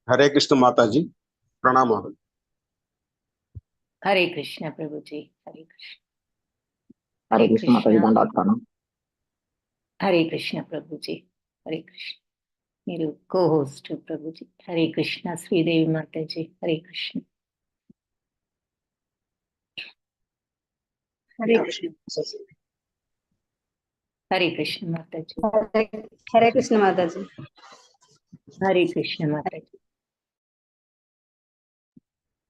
हरे कृष्ण माता जी, प्रणाम माता जी। हरे कृष्ण प्रभु जी। हरे कृष्ण। हरे कृष्ण माता जी, दंडवत प्रणाम। हरे कृष्ण प्रभु जी। हरे कृष्ण। మీరు co-host प्रभु जी। हरे कृष्ण श्रीदेवी माता जी। हरे कृष्ण। हरे कृष्ण। हरे कृष्ण माता जी। हरे कृष्ण माता जी। हरे कृष्ण माता जी।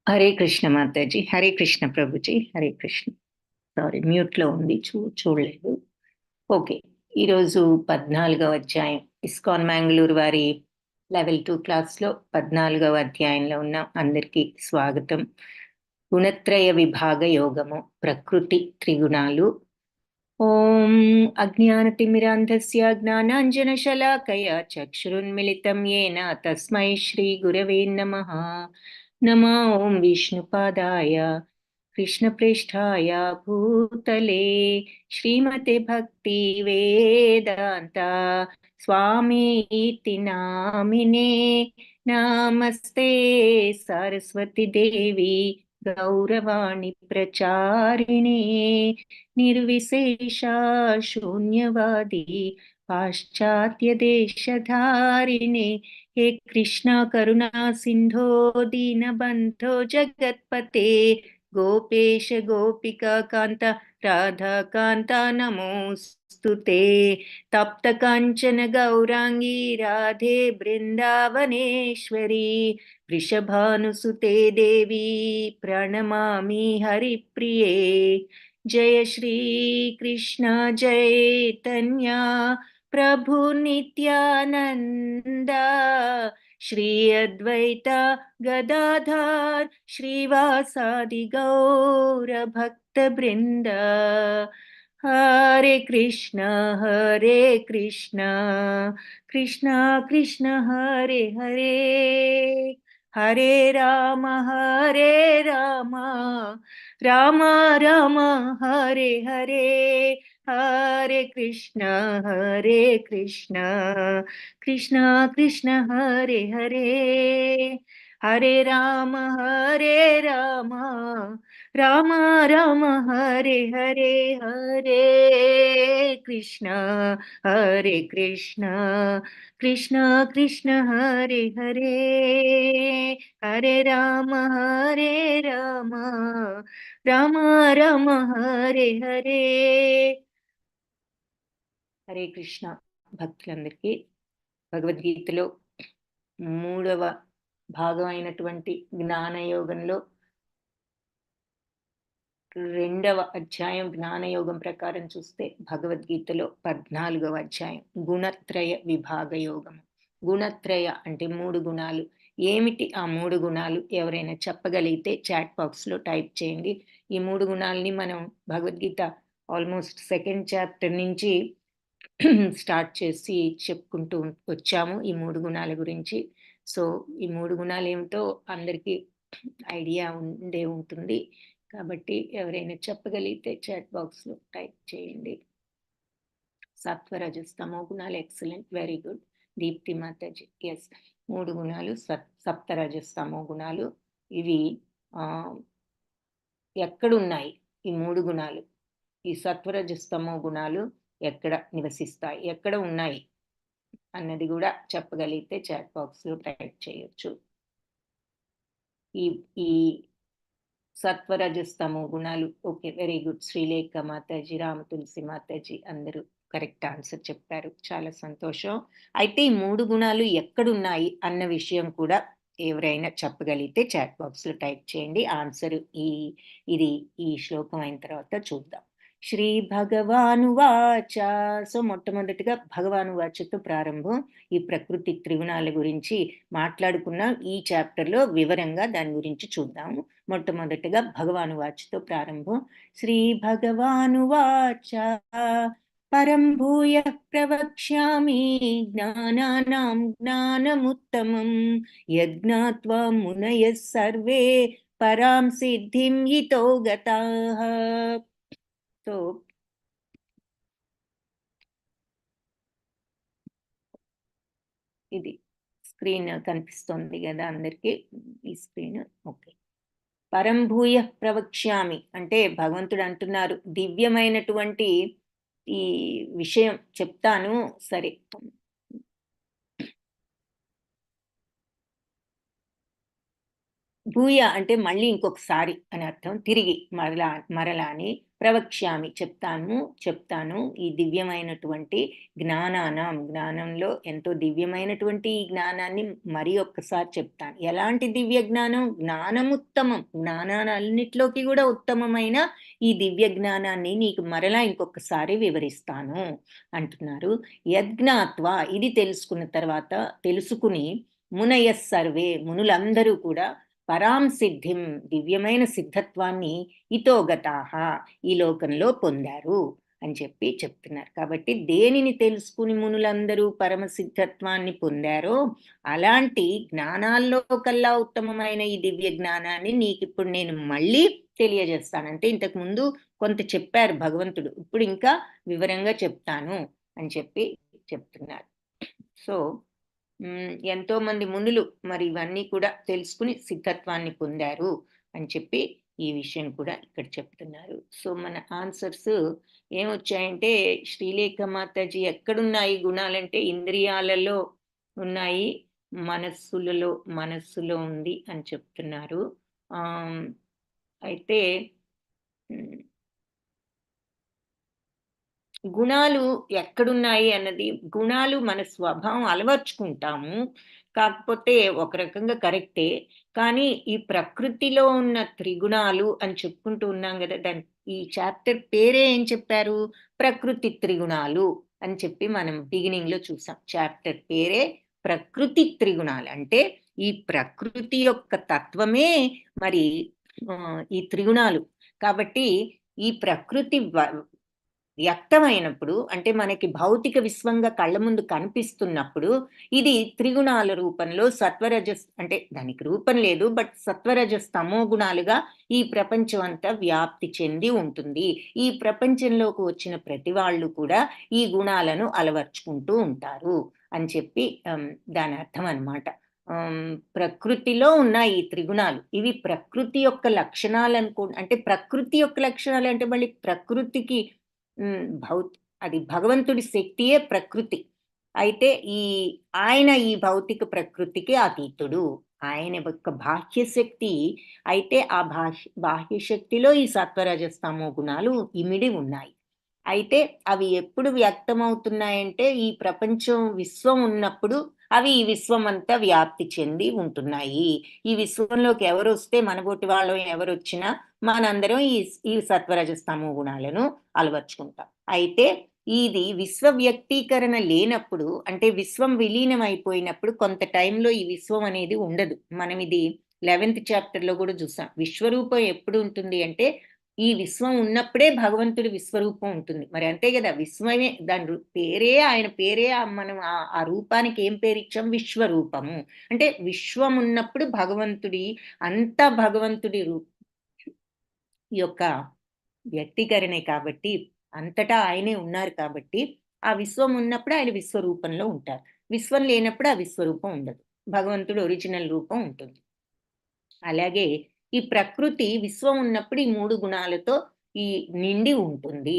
हरे कृष्ण माता जी। हरे कृष्ण प्रभु जी। हरे कृष्ण। సారీ మ్యూట్ లో ఉంది, చూడలేదు. ఓకే, ఈరోజు 14వ అధ్యాయం ఇస్కాన్ మ్యాంగ్లూరు వారి లెవెల్ 2 క్లాస్లో 14వ అధ్యాయంలో ఉన్న అందరికీ స్వాగతం. గుణత్రయ విభాగ యోగము, ప్రకృతి త్రిగుణాలు. ఓం అజ్ఞానతిమిరాంధస్య జ్ఞానాంజనశలాకయా చక్షురున్మిళితం येन తస్మై శ్రీ గురవే నమః. నమో ఓం విష్ణుపాదాయ కృష్ణప్రేష్ఠాయ భూతలే శ్రీమతే భక్తి వేదాంత స్వామీతి నామినే. నమస్తే సరస్వతి దేవి గౌరవాణి ప్రచారిణే నిర్విశేష శూన్యవాది పాశ్చాత్య దేశధారిణే. हे कृष्णा करुणा सिंधो दीनबंधो जगत्पते गोपेश गोपिका कांता राधा कांता नमोस्तुते. तप्त कांचन गौरांगी राधे बृंदावनेश्वरी वृषभानुसुते देवी प्रणमामि हरिप्रिये. जय श्री कृष्ण चैतन्य प्रभु नित्यानंद श्री अद्वैत गदाधर श्रीवासादि गौर भक्त वृंद. हरे कृष्ण कृष्ण कृष्ण हरे हरे, हरे राम राम राम हरे हरे. हरे कृष्ण कृष्ण कृष्ण हरे हरे, हरे राम राम राम हरे हरे. हरे कृष्ण कृष्ण कृष्ण हरे हरे, हरे राम राम राम हरे हरे. హరే కృష్ణ భక్తులందరికీ భగవద్గీతలో 3వ భాగం అయినటువంటి జ్ఞానయోగంలో 2వ అధ్యాయం జ్ఞానయోగం ప్రకారం చూస్తే భగవద్గీతలో 14వ అధ్యాయం గుణత్రయ విభాగ యోగం. గుణత్రయ అంటే 3 గుణాలు. ఏమిటి ఆ 3 గుణాలు? ఎవరైనా చెప్పగలిగితే చాట్ బాక్స్లో టైప్ చేయండి. ఈ 3 గుణాలని మనం భగవద్గీత ఆల్మోస్ట్ 2nd చాప్టర్ నుంచి స్టార్ట్ చేసి చెప్పుకుంటూ వచ్చాము ఈ 3 గుణాల గురించి. సో ఈ 3 గుణాలు ఏమిటో అందరికీ ఐడియా ఉండే ఉంటుంది. కాబట్టి ఎవరైనా చెప్పగలిగితే చాట్ బాక్స్లో టైప్ చేయండి. సత్వరజస్తమో గుణాలు, excellent, very good Deepti Mataji. Yes, 3 గుణాలు సప్తరజస్తమో గుణాలు. ఇవి ఎక్కడున్నాయి ఈ 3 గుణాలు? ఈ సత్వరజస్తమో గుణాలు ఎక్కడ నివసిస్తాయి, ఎక్కడ ఉన్నాయి అన్నది కూడా చెప్పగలిగితే చాట్ బాక్స్లో టైప్ చేయొచ్చు. ఈ సత్వరజస్తమో గుణాలు, okay, very good. Sreelekha mataji, Rama Tulasi mataji అందరూ కరెక్ట్ ఆన్సర్ చెప్పారు, చాలా సంతోషం. అయితే ఈ 3 గుణాలు ఎక్కడున్నాయి అన్న విషయం కూడా ఎవరైనా చెప్పగలిగితే చాట్ బాక్స్లో టైప్ చేయండి. ఆన్సర్ ఈ శ్లోకం అయిన తర్వాత చూద్దాం. శ్రీ భగవానువాచ. సో మొట్టమొదటిగా భగవానువాచతో ప్రారంభం. ఈ ప్రకృతి త్రిగుణాల గురించి మాట్లాడుకున్న ఈ చాప్టర్లో వివరంగా దాని గురించి చూద్దాము. మొట్టమొదటిగా భగవానువాచతో ప్రారంభం. శ్రీ భగవానువాచ. పరం భూయ ప్రవక్ష్యామి జ్ఞానానాం జ్ఞానముత్తమం యజ్ఞాత్వా మునయః సర్వే పరాం సిద్ధిం యితో గతాః. సో ఇది స్క్రీన్ కనిపిస్తుంది కదా అందరికి, ఈ స్క్రీన్ ఓకే. పరంభూయ ప్రవక్ష్యామి అంటే భగవంతుడు అంటున్నారు దివ్యమైనటువంటి ఈ విషయం చెప్తాను. సరే, భూయ అంటే మళ్ళీ ఇంకొకసారి అని అర్థం, తిరిగి మరలా అని, ప్రవక్ష్యామి చెప్తాను ఈ దివ్యమైనటువంటి జ్ఞానంలో ఎంతో దివ్యమైనటువంటి ఈ జ్ఞానాన్ని మరి ఒక్కసారి చెప్తాను. ఎలాంటి దివ్య జ్ఞానం? జ్ఞానముత్తమం, జ్ఞానాలన్నిట్లోకి కూడా ఉత్తమమైన ఈ దివ్య జ్ఞానాన్ని నీకు మరలా ఇంకొకసారి వివరిస్తాను అంటున్నారు. యజ్ఞాత్వ, ఇది తెలుసుకుని మునయ సర్వే, మునులందరూ కూడా పరాం సిద్ధిం, దివ్యమైన సిద్ధత్వాన్ని ఇతోగతాహ, ఈ లోకంలో పొందారు అని చెప్తున్నారు. కాబట్టి దేనిని తెలుసుకుని మునులందరూ పరమ సిద్ధత్వాన్ని పొందారో అలాంటి జ్ఞానాల్లో కల్లా ఉత్తమమైన ఈ దివ్య జ్ఞానాన్ని నీకు ఇప్పుడు నేను మళ్ళీ తెలియజేస్తాను. అంటే ఇంతకు ముందు కొంత చెప్పారు భగవంతుడు, ఇప్పుడు ఇంకా వివరంగా చెప్తాను అని చెప్తున్నారు. సో ఎంతో మంది మునులు మరి ఇవన్నీ కూడా తెలుసుకుని సిద్ధత్వాన్ని పొందారు అని ఈ విషయం కూడా ఇక్కడ చెప్తున్నారు. సో మన ఆన్సర్స్ ఏమొచ్చాయంటే, శ్రీలేఖ మాతాజీ ఎక్కడున్నాయి గుణాలంటే ఇంద్రియాలలో ఉన్నాయి, మనస్సులో ఉంది అని చెప్తున్నారు. అయితే గుణాలు ఎక్కడున్నాయి అన్నది, గుణాలు మన స్వభావం అలవర్చుకుంటాము, కాకపోతే ఒక రకంగా కరెక్టే. కానీ ఈ ప్రకృతిలో ఉన్న త్రిగుణాలు అని చెప్పుకుంటూ ఉన్నాం కదా, దాని ఈ చాప్టర్ పేరే ఏం చెప్పారు? ప్రకృతి త్రిగుణాలు అని మనం బిగినింగ్ లో చూసాం. చాప్టర్ పేరే ప్రకృతి త్రిగుణాలు. అంటే ఈ ప్రకృతి యొక్క తత్వమే మరి ఈ త్రిగుణాలు. కాబట్టి ఈ ప్రకృతి వ్యక్తమైనప్పుడు, అంటే మనకి భౌతిక విశ్వంగా కళ్ళ ముందు కనిపిస్తున్నప్పుడు, ఇది త్రిగుణాల రూపంలో సత్వరజస్, అంటే దానికి రూపం లేదు, బట్ సత్వరజస్ తమో గుణాలుగా ఈ ప్రపంచం అంతా వ్యాప్తి చెంది ఉంటుంది. ఈ ప్రపంచంలోకి వచ్చిన ప్రతి వాళ్ళు కూడా ఈ గుణాలను అలవర్చుకుంటూ ఉంటారు అని దాని అర్థం అన్నమాట. ప్రకృతిలో ఉన్న ఈ త్రిగుణాలు, ఇవి ప్రకృతి యొక్క లక్షణాలు అంటే ప్రకృతి యొక్క లక్షణాలు అంటే మళ్ళీ ప్రకృతికి అది భగవంతుడి శక్తియే ప్రకృతి. అయితే ఆయన ఈ భౌతిక ప్రకృతికి అతీతుడు. ఆయన యొక్క బాహ్య శక్తి. అయితే ఆ బాహ్య శక్తిలో ఈ సత్వరజస్తమో గుణాలు ఇమిడి ఉన్నాయి. అయితే అవి ఎప్పుడు వ్యక్తమవుతున్నాయంటే ఈ ప్రపంచం విశ్వం ఉన్నప్పుడు అవి ఈ విశ్వం అంతా వ్యాప్తి చెంది ఉంటున్నాయి. ఈ విశ్వంలోకి ఎవరు వస్తే, మనబోటి వాళ్ళు ఎవరు వచ్చినా మనందరం ఈ సత్వరజస్తమో గుణాలను అలవర్చుకుంటాం. అయితే ఇది విశ్వ వ్యక్తీకరణ లేనప్పుడు, అంటే విశ్వం విలీనం అయిపోయినప్పుడు కొంత టైంలో ఈ విశ్వం అనేది ఉండదు. మనం ఇది 11th చాప్టర్ లో కూడా చూసాం. విశ్వరూపం ఎప్పుడు ఉంటుంది అంటే ఈ విశ్వం ఉన్నప్పుడే భగవంతుడి విశ్వరూపం ఉంటుంది. మరి అంతే కదా, విశ్వమే దాని పేరే, ఆయన పేరే మనం ఆ రూపానికి ఏం పేరు ఇచ్చాం? విశ్వరూపము. అంటే విశ్వం ఉన్నప్పుడు భగవంతుడి, అంతా భగవంతుడి యొక్క వ్యక్తీకరణే కాబట్టి, అంతటా ఆయనే ఉన్నారు కాబట్టి ఆ విశ్వం ఉన్నప్పుడు ఆయన విశ్వరూపంలో ఉంటారు. విశ్వం లేనప్పుడు ఆ విశ్వరూపం ఉండదు, భగవంతుడు ఒరిజినల్ రూపం ఉంటుంది. అలాగే ఈ ప్రకృతి విశ్వం ఉన్నప్పుడు ఈ 3 గుణాలతో నిండి ఉంటుంది.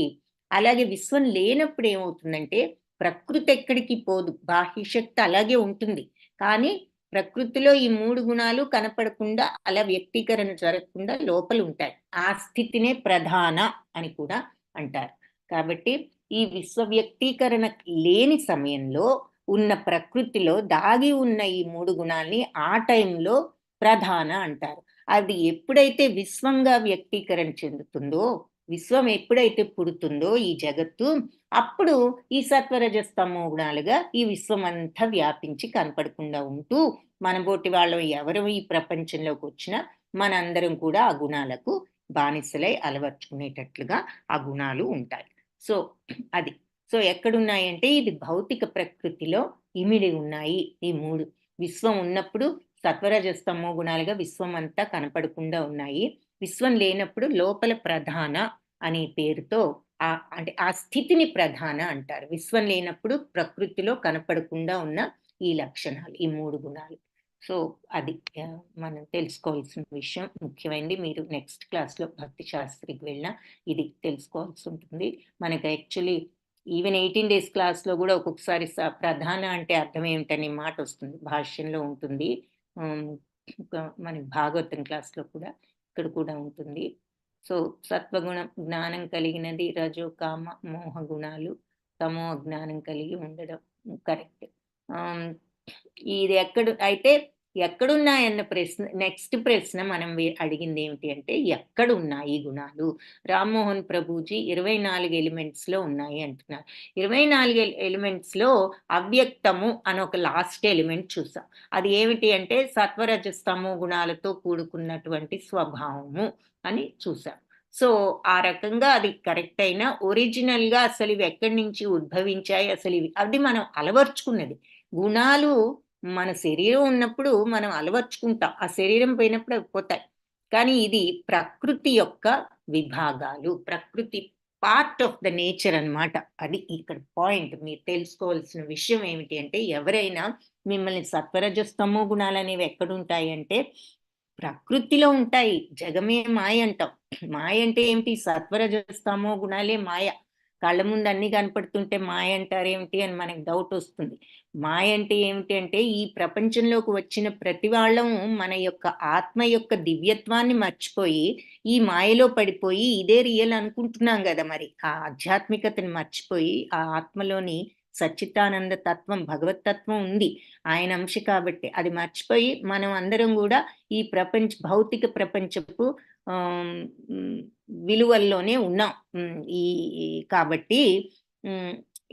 అలాగే విశ్వం లేనప్పుడు ఏమవుతుందంటే ప్రకృతి ఎక్కడికి పోదు, బాహ్య శక్తి అలాగే ఉంటుంది. కానీ ప్రకృతిలో ఈ 3 గుణాలు కనపడకుండా, అలా వ్యక్తీకరణ జరగకుండా లోపల ఉంటాయి. ఆ స్థితినే ప్రధాన అని కూడా అంటారు. కాబట్టి ఈ విశ్వ వ్యక్తీకరణ లేని సమయంలో ఉన్న ప్రకృతిలో దాగి ఉన్న ఈ 3 గుణాల్ని ఆ టైంలో ప్రధాన అంటారు. అది ఎప్పుడైతే విశ్వంగా వ్యక్తీకరణ చెందుతుందో, విశ్వం ఎప్పుడైతే పుడుతుందో ఈ జగత్తు, అప్పుడు ఈ సత్వరజస్తమో గుణాలుగా ఈ విశ్వం అంతా వ్యాపించి కనపడకుండా ఉంటూ, మనబోటి వాళ్ళం ఎవరు ఈ ప్రపంచంలోకి వచ్చినా మనందరం కూడా ఆ గుణాలకు బానిసలై అలవర్చుకునేటట్లుగా ఆ గుణాలు ఉంటాయి. సో ఎక్కడున్నాయంటే ఇది భౌతిక ప్రకృతిలో ఇమిడి ఉన్నాయి ఈ 3. విశ్వం ఉన్నప్పుడు సత్వరజస్తమో గుణాలుగా విశ్వం అంతా కనపడకుండా ఉన్నాయి. విశ్వం లేనప్పుడు లోపల ప్రధాన అనే పేరుతో అంటే ఆ స్థితిని ప్రధాన అంటారు. విశ్వం లేనప్పుడు ప్రకృతిలో కనపడకుండా ఉన్న ఈ లక్షణాలు, ఈ 3 గుణాలు. సో అది మనం తెలుసుకోవాల్సిన విషయం ముఖ్యమైనది. మీరు నెక్స్ట్ క్లాస్లో భక్తి శాస్త్రికి వెళ్ళినా ఇది తెలుసుకోవాల్సి ఉంటుంది. మనకు యాక్చువల్లీ ఈవెన్ 18 డేస్ క్లాస్లో కూడా ఒక్కొక్కసారి ప్రధాన అంటే అర్థం ఏమిటనే మాట వస్తుంది, భాష్యంలో ఉంటుంది. మన భాగవతం క్లాస్లో కూడా ఇక్కడ కూడా ఉంటుంది. సో సత్వగుణ జ్ఞానం కలిగినది, రజో కామ మోహ గుణాలు, తమో జ్ఞానం కలిగి ఉండడం కరెక్ట్. ఇది ఎక్కడున్నాయన్న ప్రశ్న, నెక్స్ట్ ప్రశ్న మనం అడిగింది ఏమిటి అంటే ఎక్కడున్నాయి ఈ గుణాలు? రామ్మోహన్ ప్రభుజీ 24 ఎలిమెంట్స్లో ఉన్నాయి అంటున్నారు. 24 ఎలిమెంట్స్లో అవ్యక్తము అని ఒక లాస్ట్ ఎలిమెంట్ చూసాం. అది ఏమిటి అంటే సత్వరజస్తమో గుణాలతో కూడుకున్నటువంటి స్వభావము అని చూసాం. సో ఆ రకంగా అది కరెక్ట్ అయినా ఒరిజినల్గా అసలు ఇవి ఎక్కడి నుంచి ఉద్భవించాయి, అసలు ఇవి అది మనం అలవర్చుకున్నది. గుణాలు మన శరీరం ఉన్నప్పుడు మనం అలవర్చుకుంటాం, ఆ శరీరం పోయినప్పుడు అవి పోతాయి. కానీ ఇది ప్రకృతి యొక్క విభాగాలు, ప్రకృతి పార్ట్ ఆఫ్ ద నేచర్ అన్నమాట. అది ఇక్కడ పాయింట్. మీరు తెలుసుకోవాల్సిన విషయం ఏమిటి అంటే ఎవరైనా మిమ్మల్ని సత్వరజస్తమో గుణాలు అనేవి ఎక్కడుంటాయి అంటే ప్రకృతిలో ఉంటాయి. జగమే మాయ అంటాం. మాయ అంటే ఏమిటి? సత్వరజస్తమో గుణాలే మాయ. కళ్ళ ముందు అన్ని కనపడుతుంటే మాయ అంటారేమిటి అని మనకు డౌట్ వస్తుంది. మాయ అంటే ఏమిటి అంటే ఈ ప్రపంచంలోకి వచ్చిన ప్రతి వాళ్ళం మన యొక్క ఆత్మ యొక్క దివ్యత్వాన్ని మర్చిపోయి ఈ మాయలో పడిపోయి ఇదే రియల్ అనుకుంటున్నాం కదా. మరి ఆ ఆధ్యాత్మికతని మర్చిపోయి ఆ ఆత్మలోని సచ్చితానంద తత్వం, భగవతత్వం ఉంది, ఆయన అంశ కాబట్టి అది మర్చిపోయి మనం అందరం కూడా ఈ భౌతిక ప్రపంచపు విలువల్లోనే ఉన్నాం. కాబట్టి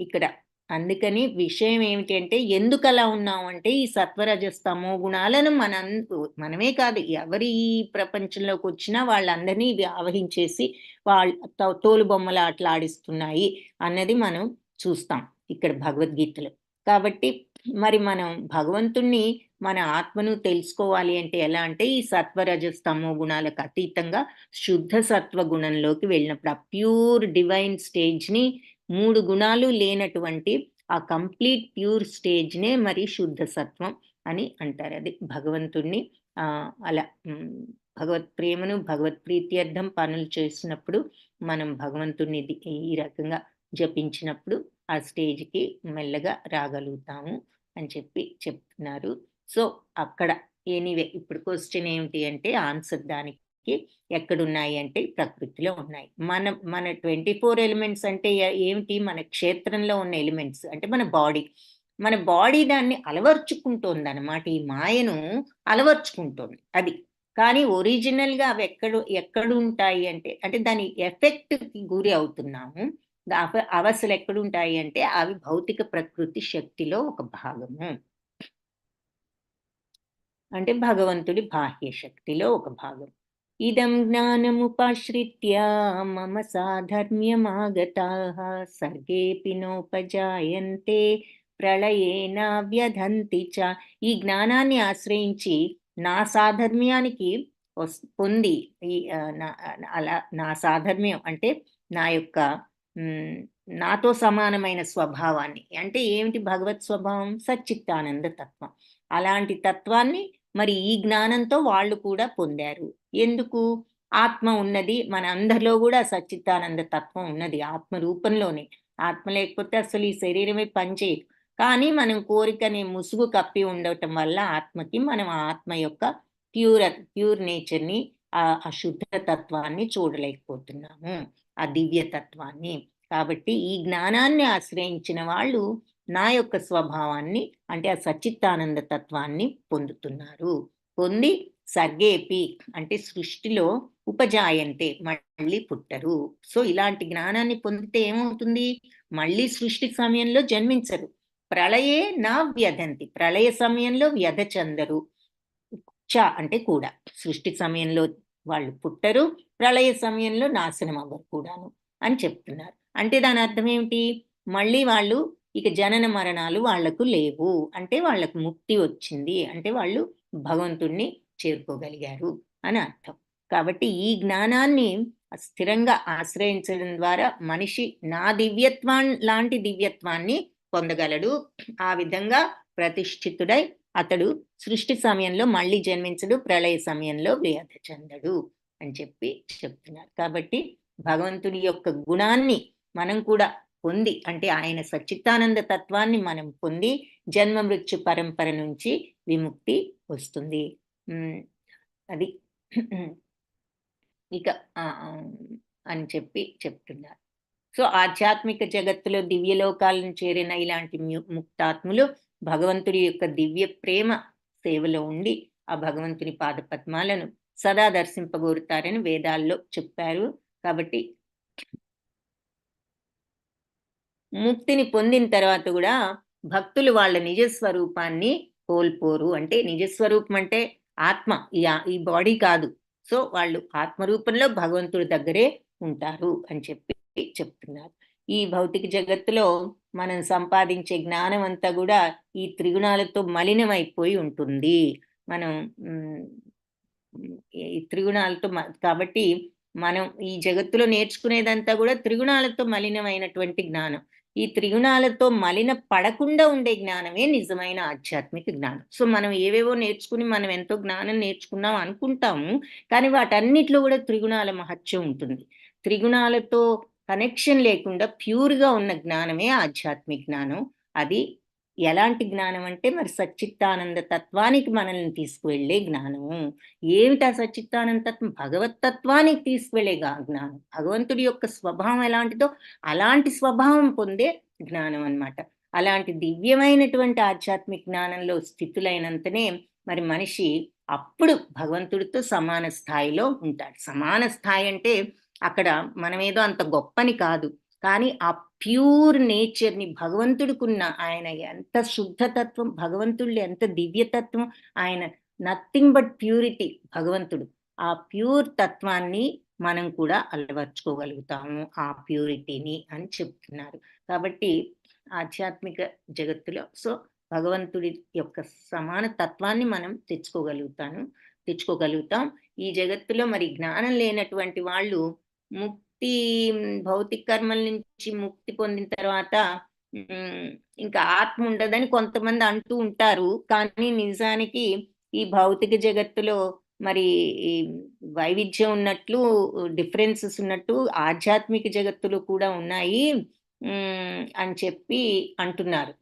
ఇక్కడ అందుకని విషయం ఏమిటి అంటే ఎందుకు అలా ఉన్నాం అంటే ఈ సత్వరజస్తమో గుణాలను మనమే కాదు ఎవరి ప్రపంచంలోకి వచ్చినా వాళ్ళందరినీ ఇవి ఆవహించేసి వాళ్ళ తోలు బొమ్మలు ఆటలాడిస్తున్నాయి అన్నది మనం చూస్తాం ఇక్కడ భగవద్గీతలో. కాబట్టి మరి మనం భగవంతుణ్ణి మన ఆత్మను తెలుసుకోవాలి అంటే ఎలా అంటే ఈ సత్వరజస్తమో గుణాలకు అతీతంగా శుద్ధ సత్వ గుణంలోకి వెళ్ళినప్పుడు ఆ ప్యూర్ డివైన్ స్టేజ్ని, 3 గుణాలు లేనటువంటి ఆ కంప్లీట్ ప్యూర్ స్టేజ్నే మరి శుద్ధ సత్వం అని అంటారు. అది భగవంతుణ్ణి అలా భగవత్ ప్రేమను, భగవత్ ప్రీత్యర్థం పనులు చేసినప్పుడు మనం భగవంతుణ్ణి ఈ రకంగా జపించినప్పుడు ఆ స్టేజ్కి మెల్లగా రాగలుగుతాము అని చెప్తున్నారు. సో అక్కడ ఎనీవే ఇప్పుడు క్వశ్చన్ ఏమిటి అంటే ఆన్సర్ దానికి ఎక్కడున్నాయి అంటే ప్రకృతిలో ఉన్నాయి. మన 24 ఎలిమెంట్స్ అంటే ఏమిటి? మన క్షేత్రంలో ఉన్న ఎలిమెంట్స్ అంటే మన బాడీ దాన్ని అలవర్చుకుంటోంది అన్నమాట. ఈ మాయను అలవర్చుకుంటోంది అది. కానీ ఒరిజినల్గా అవి ఎక్కడుంటాయి అంటే దాని ఎఫెక్ట్కి గురి అవుతున్నాము. అవి అసలు ఎక్కడుంటాయి అంటే అవి భౌతిక ప్రకృతి శక్తిలో ఒక భాగము, అంటే భగవంతుడి బాహ్య శక్తిలో ఒక భాగం. ఇదం జ్ఞానముపాశ్రిత్య మమ సాధర్మ్యమాగతాః సర్గేపి నోపజాయంతే ప్రళయేన వ్యధంతి చ. ఈ జ్ఞానాన్ని ఆశ్రయించి నా సాధర్మ్యానికి పొంది అలా నా సాధర్మ్యం అంటే నా యొక్క నాతో సమానమైన స్వభావాన్ని, అంటే ఏమిటి భగవత్ స్వభావం? సచ్చిత్తానంద తత్వం. అలాంటి తత్వాన్ని మరి ఈ జ్ఞానంతో వాళ్ళు కూడా పొందారు. ఎందుకు? ఆత్మ ఉన్నది, మన అందరిలో కూడా సచ్చిత్తానంద తత్వం ఉన్నది ఆత్మ రూపంలోనే. ఆత్మ లేకపోతే అసలు ఈ శరీరమే పనిచేయదు. కానీ మనం కోరికని ముసుగు కప్పి ఉండటం వల్ల ఆత్మకి మనం ఆత్మ యొక్క ప్యూర్ నేచర్ని, ఆ శుద్ధ తత్వాన్ని చూడలేకపోతున్నాము, ఆ దివ్యతత్వాన్ని. కాబట్టి ఈ జ్ఞానాన్ని ఆశ్రయించిన వాళ్ళు నా యొక్క స్వభావాన్ని అంటే ఆ సచ్చిత్తానంద తత్వాన్ని పొందుతున్నారు. పొంది సర్గేపి అంటే సృష్టిలో ఉపజాయంతే మళ్ళీ పుట్టరు. సో ఇలాంటి జ్ఞానాన్ని పొందితే ఏమవుతుంది? మళ్ళీ సృష్టి సమయంలో జన్మించరు. ప్రళయే నా వ్యధంతి, ప్రళయ సమయంలో వ్యధ చెందరు. అంటే కూడా సృష్టి సమయంలో వాళ్ళు పుట్టరు, ప్రళయ సమయంలో నాశనం అవ్వరు కూడాను అని చెప్తున్నారు. అంటే దాని అర్థం ఏమిటి? మళ్ళీ వాళ్ళు ఇక జనన మరణాలు వాళ్లకు లేవు, అంటే వాళ్లకు ముక్తి వచ్చింది, అంటే వాళ్ళు భగవంతుణ్ణి చేరుకోగలిగారు అని అర్థం. కాబట్టి ఈ జ్ఞానాన్ని స్థిరంగా ఆశ్రయించడం ద్వారా మనిషి నా దివ్యత్వం లాంటి దివ్యత్వాన్ని పొందగలడు. ఆ విధంగా ప్రతిష్ఠితుడై అతడు సృష్టి సమయంలో మళ్ళీ జన్మించడు, ప్రళయ సమయంలో వ్యాధి చెందడు అని చెప్పి చెప్తున్నారు. కాబట్టి భగవంతుడి యొక్క గుణాన్ని మనం కూడా పొంది, అంటే ఆయన సచ్చిత్తానంద తత్వాన్ని మనం పొంది జన్మ మృత్యు పరంపర నుంచి విముక్తి వస్తుంది. అది ఇక అని చెప్పి చెప్తున్నారు. సో ఆధ్యాత్మిక జగత్తులో దివ్యలోకాలను చేరిన ఇలాంటి ముక్తాత్ములు భగవంతుడి యొక్క దివ్య ప్రేమ సేవలో ఉండి ఆ భగవంతుని పాదపద్మాలను సదా దర్శింపగోరుతారని వేదాల్లో చెప్పారు. కాబట్టి ముక్తిని పొందిన తర్వాత కూడా భక్తులు వాళ్ళ నిజస్వరూపాన్ని కోల్పోరు. అంటే నిజస్వరూపం అంటే ఆత్మ, ఈ బాడీ కాదు. సో వాళ్ళు ఆత్మరూపంలో భగవంతుడి దగ్గరే ఉంటారు అని చెప్పి చెప్తున్నారు. ఈ భౌతిక జగత్తులో మనం సంపాదించే జ్ఞానం అంతా కూడా ఈ త్రిగుణాలతో మలినమైపోయి ఉంటుంది. మనం ఈ త్రిగుణాలతో కాబట్టి మనం ఈ జగత్తులో నేర్చుకునేదంతా కూడా త్రిగుణాలతో మలినమైనటువంటి జ్ఞానం. ఈ త్రిగుణాలతో మలిన పడకుండా ఉండే జ్ఞానమే నిజమైన ఆధ్యాత్మిక జ్ఞానం. సో మనం ఏవేవో నేర్చుకుని మనం ఎంతో జ్ఞానం నేర్చుకున్నాం అనుకుంటాము, కానీ వాటన్నిటిలో కూడా త్రిగుణాల మహత్యం ఉంటుంది. త్రిగుణాలతో కనెక్షన్ లేకుండా ప్యూర్గా ఉన్న జ్ఞానమే ఆధ్యాత్మిక జ్ఞానం. అది ఎలాంటి జ్ఞానం అంటే మరి సచ్చిత్తానంద తత్వానికి మనల్ని తీసుకువెళ్ళే జ్ఞానము. ఏమిటా సచ్చిత్తానంద తత్వం? భగవత్ తత్వానికి తీసుకువెళ్ళే జ్ఞానం. భగవంతుడి యొక్క స్వభావం ఎలాంటిదో అలాంటి స్వభావం పొందే జ్ఞానం అన్నమాట. అలాంటి దివ్యమైనటువంటి ఆధ్యాత్మిక జ్ఞానంలో స్థితులైనంతనే మరి మనిషి అప్పుడు భగవంతుడితో సమాన స్థాయిలో ఉంటాడు. సమాన స్థాయి అంటే అక్కడ మనమేదో అంత గొప్పని కాదు, కానీ ఆ ప్యూర్ నేచర్ని భగవంతుడికున్న ఆయన ఎంత శుద్ధతత్వం, భగవంతుడు ఎంత దివ్యతత్వం, ఆయన నథింగ్ బట్ ప్యూరిటీ భగవంతుడు. ఆ ప్యూర్ తత్వాన్ని మనం కూడా అలవర్చుకోగలుగుతాము, ఆ ప్యూరిటీని అని చెప్తున్నారు. కాబట్టి ఆధ్యాత్మిక జగత్తులో సో భగవంతుడి యొక్క సమాన తత్వాన్ని మనం తెచ్చుకోగలుగుతాం. ఈ జగత్తులో మరి జ్ఞానం లేనటువంటి వాళ్ళు భౌతిక కర్మల నుంచి ముక్తి పొందిన తర్వాత ఇంకా ఆత్మ ఉండదని కొంతమంది అంటూ ఉంటారు. కానీ నిజానికి ఈ భౌతిక జగత్తులో మరి వైవిధ్యం ఉన్నట్లు, డిఫరెన్సెస్ ఉన్నట్టు ఆధ్యాత్మిక జగత్తులు కూడా ఉన్నాయి అని చెప్పి అంటున్నారు.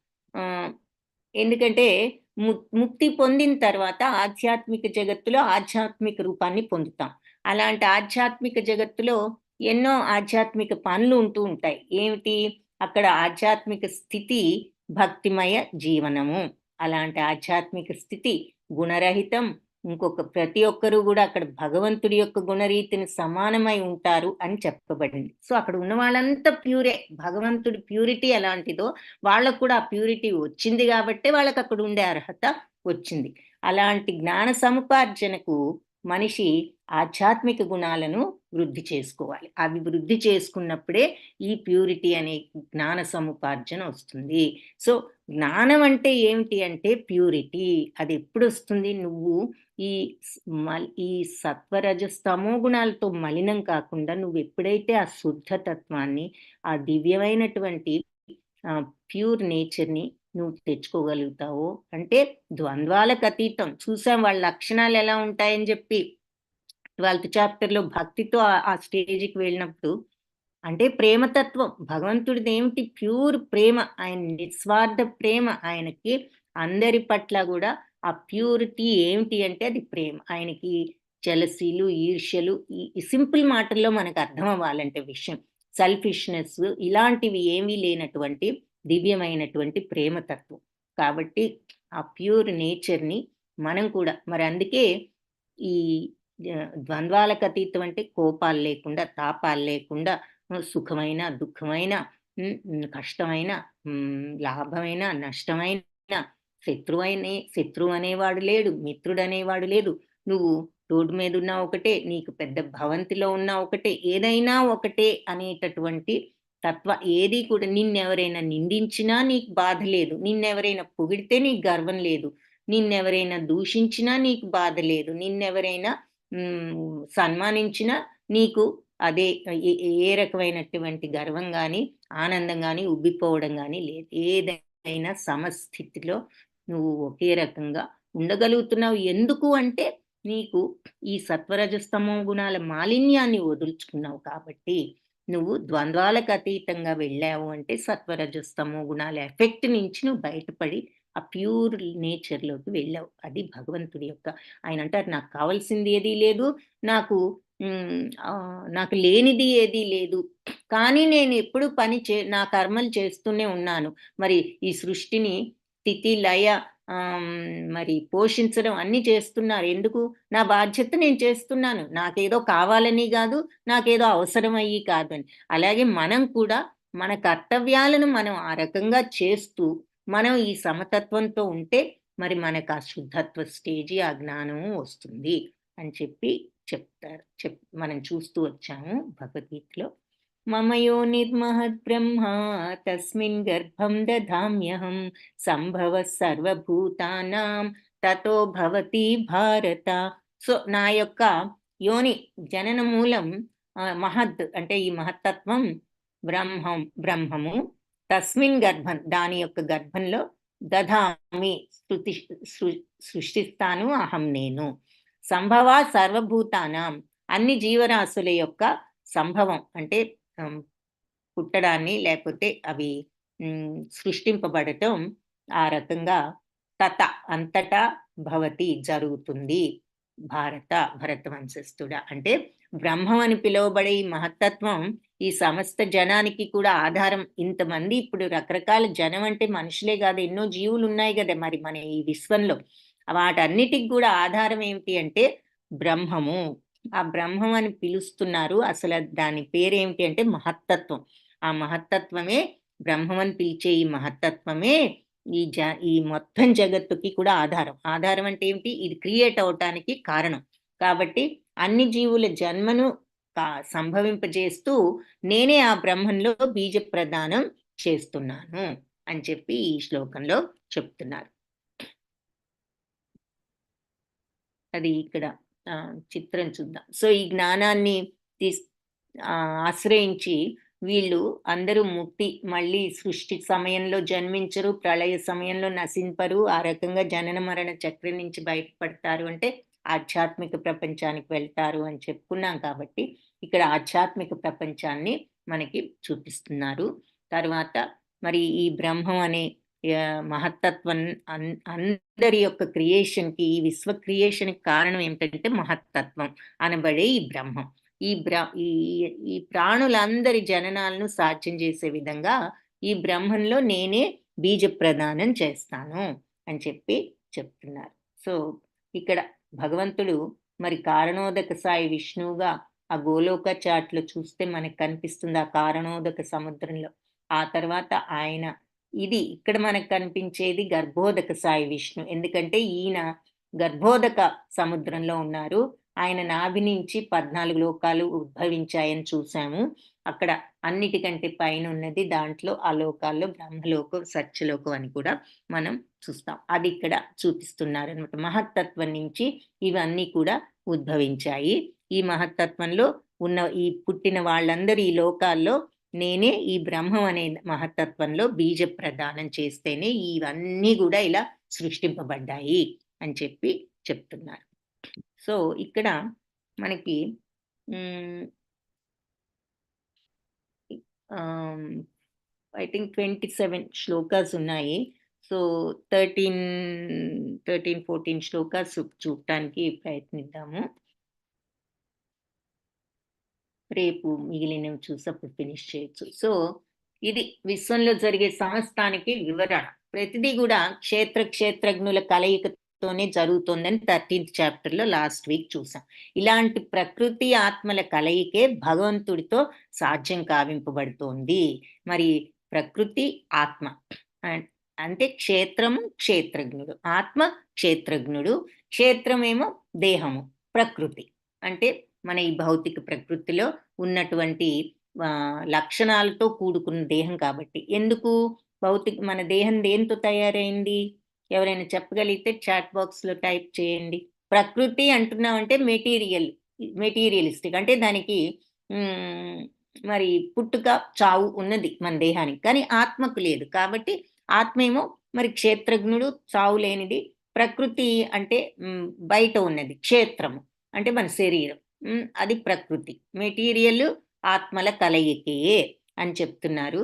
ఎందుకంటే ముక్తి పొందిన తర్వాత ఆధ్యాత్మిక జగత్తులో ఆధ్యాత్మిక రూపాన్ని పొందుతాం. అలాంటి ఆధ్యాత్మిక జగత్తులో ఎన్నో ఆధ్యాత్మిక పనులు ఉంటూ ఉంటాయి. ఏమిటి? అక్కడ ఆధ్యాత్మిక స్థితి భక్తిమయ జీవనము. అలాంటి ఆధ్యాత్మిక స్థితి గుణరహితం. ప్రతి ఒక్కరూ కూడా అక్కడ భగవంతుడి యొక్క గుణరీతిని సమానమై ఉంటారు అని చెప్పబడింది. సో అక్కడ ఉన్న వాళ్ళంతా ప్యూరే. భగవంతుడి ప్యూరిటీ ఎలాంటిదో వాళ్ళకు కూడా ఆ ప్యూరిటీ వచ్చింది కాబట్టి వాళ్ళకి అక్కడ ఉండే అర్హత వచ్చింది. అలాంటి జ్ఞాన సముపార్జనకు మనిషి ఆధ్యాత్మిక గుణాలను వృద్ధి చేసుకోవాలి. అవి వృద్ధి చేసుకున్నప్పుడే ఈ ప్యూరిటీ అనే జ్ఞాన సముపార్జన వస్తుంది. సో జ్ఞానం అంటే ఏమిటి అంటే ప్యూరిటీ. అది ఎప్పుడు వస్తుంది? నువ్వు ఈ సత్వరజస్తమో గుణాలతో మలినం కాకుండా నువ్వు ఎప్పుడైతే ఆ శుద్ధతత్వాన్ని, ఆ దివ్యమైనటువంటి ప్యూర్ నేచర్ని నువ్వు తెచ్చుకోగలుగుతావో, అంటే ద్వంద్వాలకు అతీతం. చూసాం వాళ్ళ లక్షణాలు ఎలా ఉంటాయని చెప్పి 12th చాప్టర్లో భక్తితో ఆ స్టేజ్కి వెళ్ళినప్పుడు. అంటే ప్రేమతత్వం భగవంతుడిది ఏమిటి? ప్యూర్ ప్రేమ, ఆయన నిస్వార్థ ప్రేమ. ఆయనకి అందరి పట్ల కూడా ఆ ప్యూరిటీ ఏమిటి అంటే అది ప్రేమ. ఆయనకి జలసీలు, ఈర్ష్యలు, ఈ సింపుల్ మాటల్లో మనకు అర్థం అవ్వాలంటే విషయం, సెల్ఫిష్నెస్ ఇలాంటివి ఏమీ లేనటువంటి దివ్యమైనటువంటి ప్రేమతత్వం. కాబట్టి ఆ ప్యూర్ నేచర్ని మనం కూడా మరి అందుకే ఈ ద్వంద్వాలకు అతీతం అంటే కోపాలు లేకుండా, తాపాలు లేకుండా, సుఖమైన దుఃఖమైన, కష్టమైన, లాభమైన నష్టమైన, శత్రువు అనేవాడు లేడు, మిత్రుడు అనేవాడు లేదు. నువ్వు రోడ్డు మీద ఉన్నా ఒకటే, నీకు పెద్ద భవంతిలో ఉన్నా ఒకటే, ఏదైనా ఒకటే అనేటటువంటి తత్వ. ఏది కూడా నిన్నెవరైనా నిందించినా నీకు బాధ లేదు, నిన్నెవరైనా పొగిడితే నీకు గర్వం లేదు, నిన్నెవరైనా దూషించినా నీకు బాధ లేదు, నిన్నెవరైనా సన్మానించినా నీకు అదే ఏ రకమైనటువంటి గర్వం కానీ, ఆనందం కానీ, ఉబ్బిపోవడం కానీ లేదు. ఏదైనా సమస్థితిలో నువ్వు ఒకే రకంగా ఉండగలుగుతున్నావు. ఎందుకు అంటే నీకు ఈ సత్వరజస్తమో గుణాల మాలిన్యాన్ని వదులుచుకున్నావు కాబట్టి. నువ్వు ద్వంద్వాలకు అతీతంగా వెళ్ళావు అంటే సత్వరజస్తమో గుణాల ఎఫెక్ట్ నుంచి నువ్వు బయటపడి ఆ ప్యూర్ నేచర్‌లోకి వెళ్ళావు. అది భగవంతుడి యొక్క ఆయన అంటారు, నాకు కావాల్సింది ఏదీ లేదు. నాకు నాకు లేనిది ఏదీ లేదు. కానీ నేను ఎప్పుడు నా కర్మలు చేస్తూనే ఉన్నాను. మరి ఈ సృష్టిని స్థితి, లయ మరి పోషించడం అన్నీ చేస్తున్నారు. ఎందుకు? నా బాధ్యత నేను చేస్తున్నాను. నాకేదో కావాలని గాదు, నాకేదో అవసరమయ్యి కాదు అని. అలాగే మనం కూడా మన కర్తవ్యాలను మనం ఆ రకంగా చేస్తూ, మనం ఈ సమతత్వంతో ఉంటే మరి మనకు ఆ శుద్ధత్వ స్టేజి, ఆ జ్ఞానము వస్తుంది అని చెప్తారు. మనం చూస్తూ వచ్చాము భగవద్గీతలో. మమ యోనిర్మహద్బ్రహ్మ తస్మిన్ గర్భం దధామ్యహం సంభవః సర్వభూతానాం తతో భవతి భారత. సో నా యొక్క యోని జనన మూలం మహద్ అంటే ఈ మహత్తత్వం బ్రహ్మము. తస్మిన్ గర్భం దాని యొక్క గర్భంలో దధామి సృష్టిస్తాను అహం నేను. సంభవ సర్వభూతానాం అన్ని జీవరాశుల యొక్క సంభవం అంటే పుట్టడాన్ని లేకపోతే అవి సృష్టింపబడటం ఆ రకంగా తత అంతటా భవతి జరుగుతుంది భరతవంశస్థుడా. అంటే బ్రహ్మం అని పిలువబడే ఈ మహత్తత్వం ఈ సమస్త జనానికి కూడా ఆధారం. ఇంతమంది ఇప్పుడు రకరకాల జనం అంటే మనుషులే కాదు, ఎన్నో జీవులు ఉన్నాయి కదా మరి మన ఈ విశ్వంలో. వాటన్నిటికి కూడా ఆధారం ఏమిటి అంటే బ్రహ్మము. ఆ బ్రహ్మం అని పిలుస్తున్నారు. అసలు దాని పేరేమిటి అంటే మహత్తత్వం. ఆ మహత్తత్వమే బ్రహ్మం అని పిలిచే ఈ మహత్తత్వమే ఈ మొత్తం జగత్తుకి కూడా ఆధారం. ఆధారం అంటే ఏమిటి? ఇది క్రియేట్ అవటానికి కారణం. కాబట్టి అన్ని జీవుల జన్మను సంభవింపజేస్తూ నేనే ఆ బ్రహ్మంలో బీజ ప్రదానం చేస్తున్నాను అని చెప్పి ఈ శ్లోకంలో చెప్తున్నారు. అది ఇక్కడ చిత్రం చూద్దాం. సో ఈ జ్ఞానాన్ని ఆశ్రయించి వీళ్ళు అందరూ ముక్తి మళ్ళీ సృష్టి సమయంలో జన్మించరు, ప్రళయ సమయంలో నశింపరు, ఆ రకంగా జనన మరణ చక్రం నుంచి బయటపడతారు అంటే ఆధ్యాత్మిక ప్రపంచానికి వెళ్తారు అని చెప్పుకున్నాం. కాబట్టి ఇక్కడ ఆధ్యాత్మిక ప్రపంచాన్ని మనకి చూపిస్తున్నారు. తర్వాత మరి ఈ బ్రహ్మం అనే మహత్తత్వం అందరి యొక్క క్రియేషన్కి, ఈ విశ్వ క్రియేషన్కి కారణం ఏమిటంటే మహత్తత్వం అనబడే ఈ బ్రహ్మం. ఈ ప్రాణులందరి జననాలను సాధ్యం చేసే విధంగా ఈ బ్రహ్మంలో నేనే బీజ ప్రదానం చేస్తాను అని చెప్తున్నారు. సో ఇక్కడ భగవంతుడు మరి కారణోదక సాయి విష్ణువుగా ఆ గోలోక చాట్లో చూస్తే మనకు కనిపిస్తుంది ఆ కారణోదక సముద్రంలో. ఆ తర్వాత ఆయన ఇది ఇక్కడ మనకు కనిపించేది గర్భోదక సాయి విష్ణు. ఎందుకంటే ఈయన గర్భోదక సముద్రంలో ఉన్నారు. ఆయన నాభి నుంచి 14 లోకాలు ఉద్భవించాయని చూసాము. అక్కడ అన్నిటికంటే పైన ఉన్నది, దాంట్లో ఆ లోకాల్లో బ్రహ్మలోకం, సత్యలోకం అని కూడా మనం చూస్తాం. అది ఇక్కడ చూపిస్తున్నారు అనమాట. మహత్తత్వం నుంచి ఇవన్నీ కూడా ఉద్భవించాయి. ఈ మహత్తత్వంలో ఉన్న ఈ పుట్టిన వాళ్ళందరూ ఈ లోకాల్లో నేనే ఈ బ్రహ్మం అనే మహత్తత్వంలో బీజ ప్రదానం చేస్తేనే ఇవన్నీ కూడా ఇలా సృష్టింపబడ్డాయి అని చెప్తున్నారు. సో ఇక్కడ మనకి ఐ థింక్ 27 శ్లోకాస్ ఉన్నాయి. సో 13-14 శ్లోకాస్ చూడటానికి ప్రయత్నిద్దాము. రేపు మిగిలినవి చూసి అప్పుడు ఫినిష్ చేయొచ్చు. సో ఇది విశ్వంలో జరిగే సమస్తానికి వివరణ. ప్రతిదీ కూడా క్షేత్రజ్ఞుల కలయికతోనే జరుగుతుందని 13th చాప్టర్లో లాస్ట్ వీక్ చూసాం. ఇలాంటి ప్రకృతి ఆత్మల కలయికే భగవంతుడితో సాధ్యం కావింపబడుతోంది. మరి ప్రకృతి ఆత్మ అంటే క్షేత్రము క్షేత్రజ్ఞుడు, ఆత్మ క్షేత్రజ్ఞుడు, క్షేత్రమేమో దేహము, ప్రకృతి అంటే మన ఈ భౌతిక ప్రకృతిలో ఉన్నటువంటి లక్షణాలతో కూడుకున్న దేహం. కాబట్టి ఎందుకు మన దేహం దేంతో తయారైంది? ఎవరైనా చెప్పగలిగితే చాట్ బాక్స్లో టైప్ చేయండి. ప్రకృతి అంటున్నామంటే మెటీరియలిస్టిక్ అంటే దానికి మరి పుట్టుక చావు ఉన్నది మన దేహానికి, కానీ ఆత్మకు లేదు. కాబట్టి ఆత్మ ఏమో మరి క్షేత్రజ్ఞుడు చావు లేనిది. ప్రకృతి అంటే బయట ఉన్నది క్షేత్రము అంటే మన శరీరం. అది ప్రకృతి. మెటీరియల్ ఆత్మల కలయికే అని చెప్తున్నారు.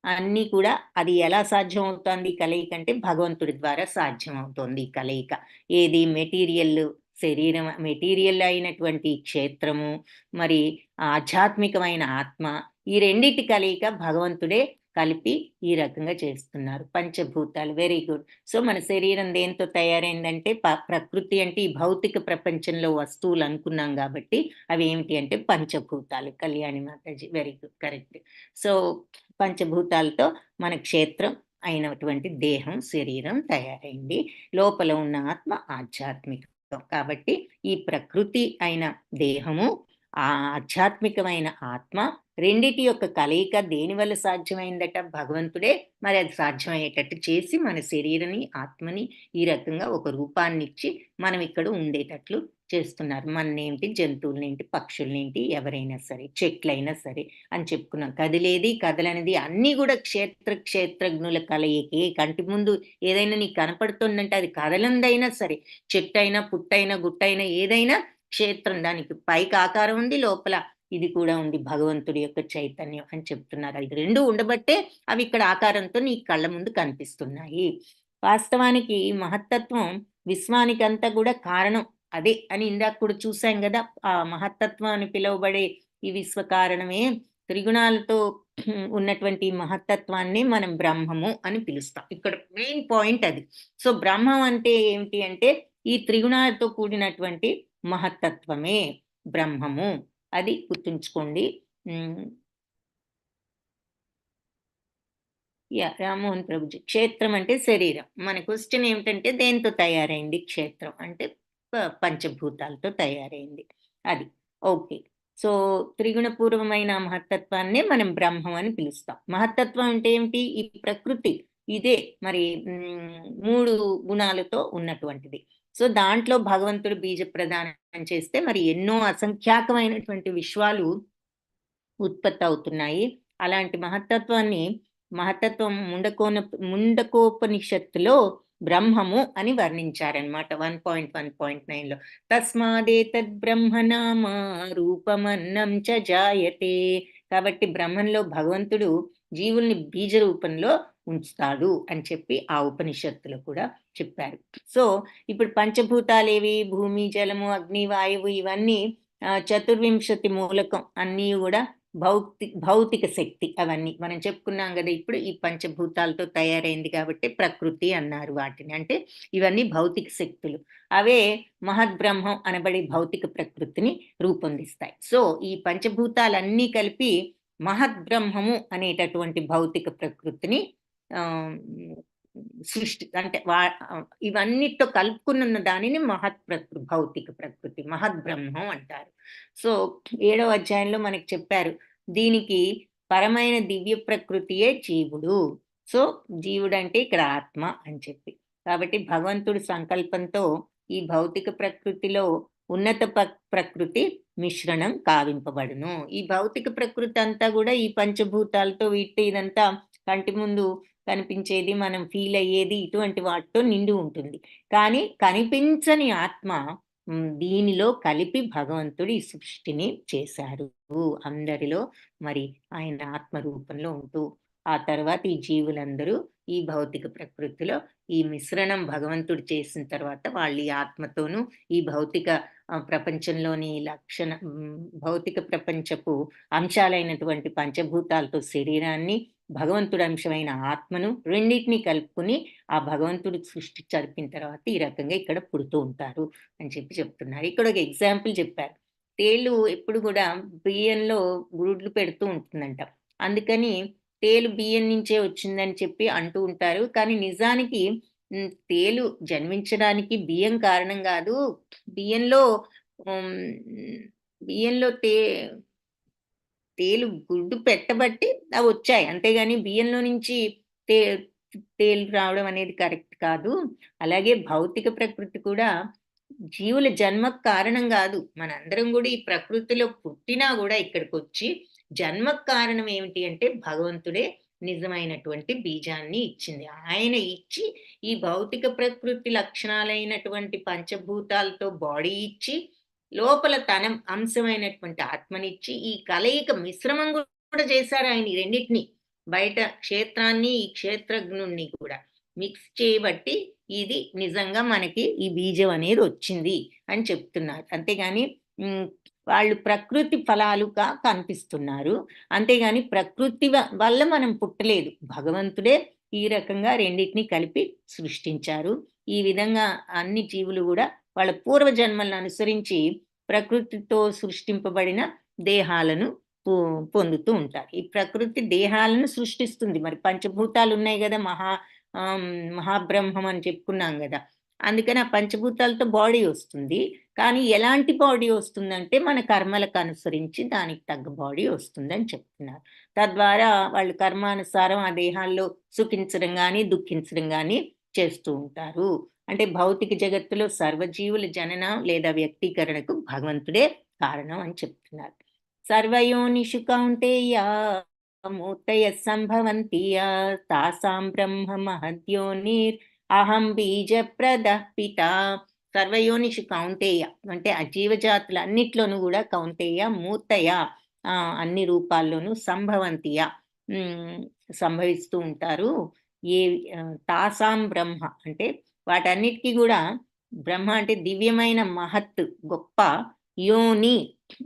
అన్నీ కూడా అది ఎలా సాధ్యం అవుతోంది కలయిక అంటే భగవంతుడి ద్వారా సాధ్యం అవుతోంది ఈ కలయిక. ఏది మెటీరియల్ శరీరం, మెటీరియల్ అయినటువంటి క్షేత్రము, మరి ఆధ్యాత్మికమైన ఆత్మ, ఈ రెండిటి కలయిక భగవంతుడే కలిపి ఈ రకంగా చేస్తున్నారు. పంచభూతాలు వెరీ గుడ్. సో మన శరీరం దేంతో తయారైందంటే ప్రకృతి అంటే ఈ భౌతిక ప్రపంచంలో వస్తువులు అనుకున్నాం కాబట్టి అవి ఏమిటి అంటే పంచభూతాలు. Kalyani mataji very good, correct. So పంచభూతాలతో మన క్షేత్రం అయినటువంటి దేహం, శరీరం తయారైంది. లోపల ఉన్న ఆత్మ ఆధ్యాత్మికం. కాబట్టి ఈ ప్రకృతి అయిన దేహము, ఆ ఆధ్యాత్మికమైన ఆత్మ రెండిటి యొక్క కలయిక దేనివల్ల సాధ్యమైందట? భగవంతుడే మరి అది సాధ్యమయ్యేటట్టు చేసి మన శరీరాన్ని, ఆత్మని ఈ రకంగా ఒక రూపాన్నిచ్చి మనం ఇక్కడ ఉండేటట్లు చేస్తున్నారు. మన్నేంటి, జంతువులనేంటి, పక్షులనేంటి, ఎవరైనా సరే, చెట్లైనా సరే అని చెప్పుకున్నాం. కదిలేది, కదలనిది అన్నీ కూడా క్షేత్రజ్ఞుల కలయికే. కంటి ముందు ఏదైనా నీకు కనపడుతుందంటే అది కదలందైనా సరే, చెట్టైనా, పుట్టైనా, గుట్టైనా ఏదైనా క్షేత్రం. దానికి పైకి ఆకారం ఉంది, లోపల ఇది కూడా ఉంది, భగవంతుడి యొక్క చైతన్యం అని చెప్తున్నారు. ఇది రెండు ఉండబట్టే అవి ఇక్కడ ఆకారంతో నీ కళ్ళ ముందు కనిపిస్తున్నాయి. వాస్తవానికి మహత్తత్వం విశ్వానికంతా కూడా కారణం అదే అని ఇందాక కూడా చూసాం కదా. ఆ మహత్తత్వం అని పిలువబడే ఈ విశ్వ కారణమే త్రిగుణాలతో ఉన్నటువంటి మహత్తత్వాన్ని మనం బ్రహ్మము అని పిలుస్తాం. ఇక్కడ మెయిన్ పాయింట్ అది. సో బ్రహ్మం అంటే ఏమిటి అంటే ఈ త్రిగుణాలతో కూడినటువంటి మహత్తత్వమే బ్రహ్మము. అది గుర్తుంచుకోండి. రామ్మోహన్ ప్రభుజీ, క్షేత్రం అంటే శరీరం. మన క్వశ్చన్ ఏమిటంటే దేంతో తయారైంది క్షేత్రం అంటే పంచభూతాలతో తయారైంది. అది ఓకే. సో త్రిగుణపూర్వమైన మహత్తత్వాన్నే మనం బ్రహ్మం అని పిలుస్తాం. మహత్తత్వం అంటే ఏమిటి? ఈ ప్రకృతి ఇదే మరి 3 గుణాలతో ఉన్నటువంటిది. సో దాంట్లో భగవంతుడు బీజ ప్రదానం చేస్తే మరి ఎన్నో అసంఖ్యాకమైనటువంటి విశ్వాలు ఉత్పత్తి అవుతున్నాయి. అలాంటి మహత్తత్వం ముండకోపనిషత్తులో బ్రహ్మము అని వర్ణించారనమాట 1.1.9లో. తస్మాదేతద్ బ్రహ్మనామ రూపమన్నం చ జాయతే. కాబట్టి బ్రహ్మంలో భగవంతుడు జీవుల్ని బీజ రూపంలో ఉంచుతాడు అని చెప్పి ఆ ఉపనిషత్తులో కూడా చెప్పారు. సో ఇప్పుడు పంచభూతాలేవి? భూమి, జలము, అగ్ని, వాయువు ఇవన్నీ 24 మూలకం అన్నీ కూడా భౌతిక శక్తి. అవన్నీ మనం చెప్పుకున్నాం కదా. ఇప్పుడు ఈ పంచభూతాలతో తయారైంది కాబట్టి ప్రకృతి అన్నారు వాటిని. అంటే ఇవన్నీ భౌతిక శక్తులు. అవే మహద్బ్రహ్మం అనబడి భౌతిక ప్రకృతిని రూపొందిస్తాయి. సో ఈ పంచభూతాలన్నీ కలిపి మహద్బ్రహ్మము అనేటటువంటి భౌతిక ప్రకృతిని సృష్టి అంటే ఇవన్నిటితో కలుపుకున్న దానిని భౌతిక ప్రకృతి, మహద్బ్రహ్మం అంటారు. సో 7వ అధ్యాయంలో మనకి చెప్పారు దీనికి పరమైన దివ్య ప్రకృతియే జీవుడు. సో జీవుడు అంటే ఇక్కడ ఆత్మ అని చెప్పి. కాబట్టి భగవంతుడి సంకల్పంతో ఈ భౌతిక ప్రకృతిలో ఉన్నత ప్రకృతి మిశ్రణం కావింపబడును. ఈ భౌతిక ప్రకృతి అంతా కూడా ఈ పంచభూతాలతో ఇదంతా కంటి ముందు కనిపించేది, మనం ఫీల్ అయ్యేది, ఇటువంటి వాటితో నిండి ఉంటుంది. కానీ కనిపించని ఆత్మ దీనిలో కలిపి భగవంతుడు ఈ సృష్టిని చేశారు. అందరిలో మరి ఆయన ఆత్మ రూపంలో ఉంటూ ఆ తర్వాత ఈ జీవులందరూ ఈ భౌతిక ప్రకృతిలో ఈ మిశ్రణం భగవంతుడు చేసిన తర్వాత వాళ్ళు ఈ ఆత్మతోనూ ఈ భౌతిక ప్రపంచంలోని భౌతిక ప్రపంచపు అంశాలైనటువంటి పంచభూతాలతో శరీరాన్ని, భగవంతుడి అంశమైన ఆత్మను రెండింటినీ కలుపుకుని ఆ భగవంతుడి సృష్టి జరిపిన తర్వాత ఈ రకంగా ఇక్కడ పుడుతూ ఉంటారు అని చెప్పి చెప్తున్నారు. ఇక్కడ ఒక ఎగ్జాంపుల్ చెప్పారు. తేలు ఎప్పుడు కూడా బియ్యంలో గుడ్లు పెడుతూ ఉంటుందంట. అందుకని తేలు బియ్యం నుంచే వచ్చిందని చెప్పి అంటూ ఉంటారు. కానీ నిజానికి తేలు జన్మించడానికి బియ్యం కారణం కాదు. బియ్యంలో తేలు గుడ్డు పెట్టబట్టి అవి వచ్చాయి. అంతేగాని బియ్యంలో నుంచి తేలు రావడం అనేది కరెక్ట్ కాదు. అలాగే భౌతిక ప్రకృతి కూడా జీవుల జన్మకు కారణం కాదు. మనందరం కూడా ఈ ప్రకృతిలో పుట్టినా కూడా ఇక్కడికి వచ్చి జన్మకు కారణం ఏమిటి అంటే భగవంతుడే నిజమైనటువంటి బీజాన్ని ఇచ్చింది. ఆయన ఇచ్చి ఈ భౌతిక ప్రకృతి లక్షణాలైనటువంటి పంచభూతాలతో బాడీ ఇచ్చి లోపల తన అంశమైనటువంటి ఆత్మనిచ్చి ఈ కలయిక మిశ్రమం కూడా చేశారు ఆయన ఈ రెండింటిని. బయట క్షేత్రాన్ని ఈ క్షేత్రజ్ఞుణ్ణి కూడా మిక్స్ చేయబట్టి ఇది నిజంగా మనకి ఈ బీజం అనేది వచ్చింది అని చెప్తున్నారు. అంతేగాని వాళ్ళు ప్రకృతి ఫలాలుగా కనిపిస్తున్నారు. అంతేగాని ప్రకృతి వల్ల మనం పుట్టలేదు. భగవంతుడే ఈ రకంగా రెండింటిని కలిపి సృష్టించారు. ఈ విధంగా అన్ని జీవులు కూడా వాళ్ళ పూర్వజన్మలను అనుసరించి ప్రకృతితో సృష్టింపబడిన దేహాలను పొందుతూ ఉంటారు. ఈ ప్రకృతి దేహాలను సృష్టిస్తుంది. మరి పంచభూతాలు ఉన్నాయి కదా, మహాబ్రహ్మం అని చెప్పుకున్నాం కదా. అందుకని ఆ పంచభూతాలతో బాడీ వస్తుంది. కానీ ఎలాంటి బాడీ వస్తుందంటే మన కర్మలకు అనుసరించి దానికి తగ్గ బాడీ వస్తుందని చెప్తున్నారు. తద్వారా వాళ్ళు కర్మానుసారం ఆ దేహాల్లో సుఖించడం కానీ దుఃఖించడం కానీ చేస్తూ ఉంటారు. అంటే భౌతిక జగత్తులో సర్వజీవుల జననం లేదా వ్యక్తీకరణకు భగవంతుడే కారణం అని చెప్తున్నారు. సర్వయోనిషు కౌంతేయ మూర్తయ సంభవంతి తాసాం బ్రహ్మ మహద్యోనిర్ అహం బీజప్రద పిత. సర్వయోనిషు కౌంతేయ అంటే ఆ జీవజాతులు అన్నిట్లోనూ కూడా కౌంతేయ మూర్తయ అన్ని రూపాల్లోనూ సంభవంతియ సంభవిస్తూ ఉంటారు. ఏ తాసాం బ్రహ్మ అంటే వాటన్నిటికీ కూడా బ్రహ్మ అంటే దివ్యమైన మహత్ గొప్ప, యోని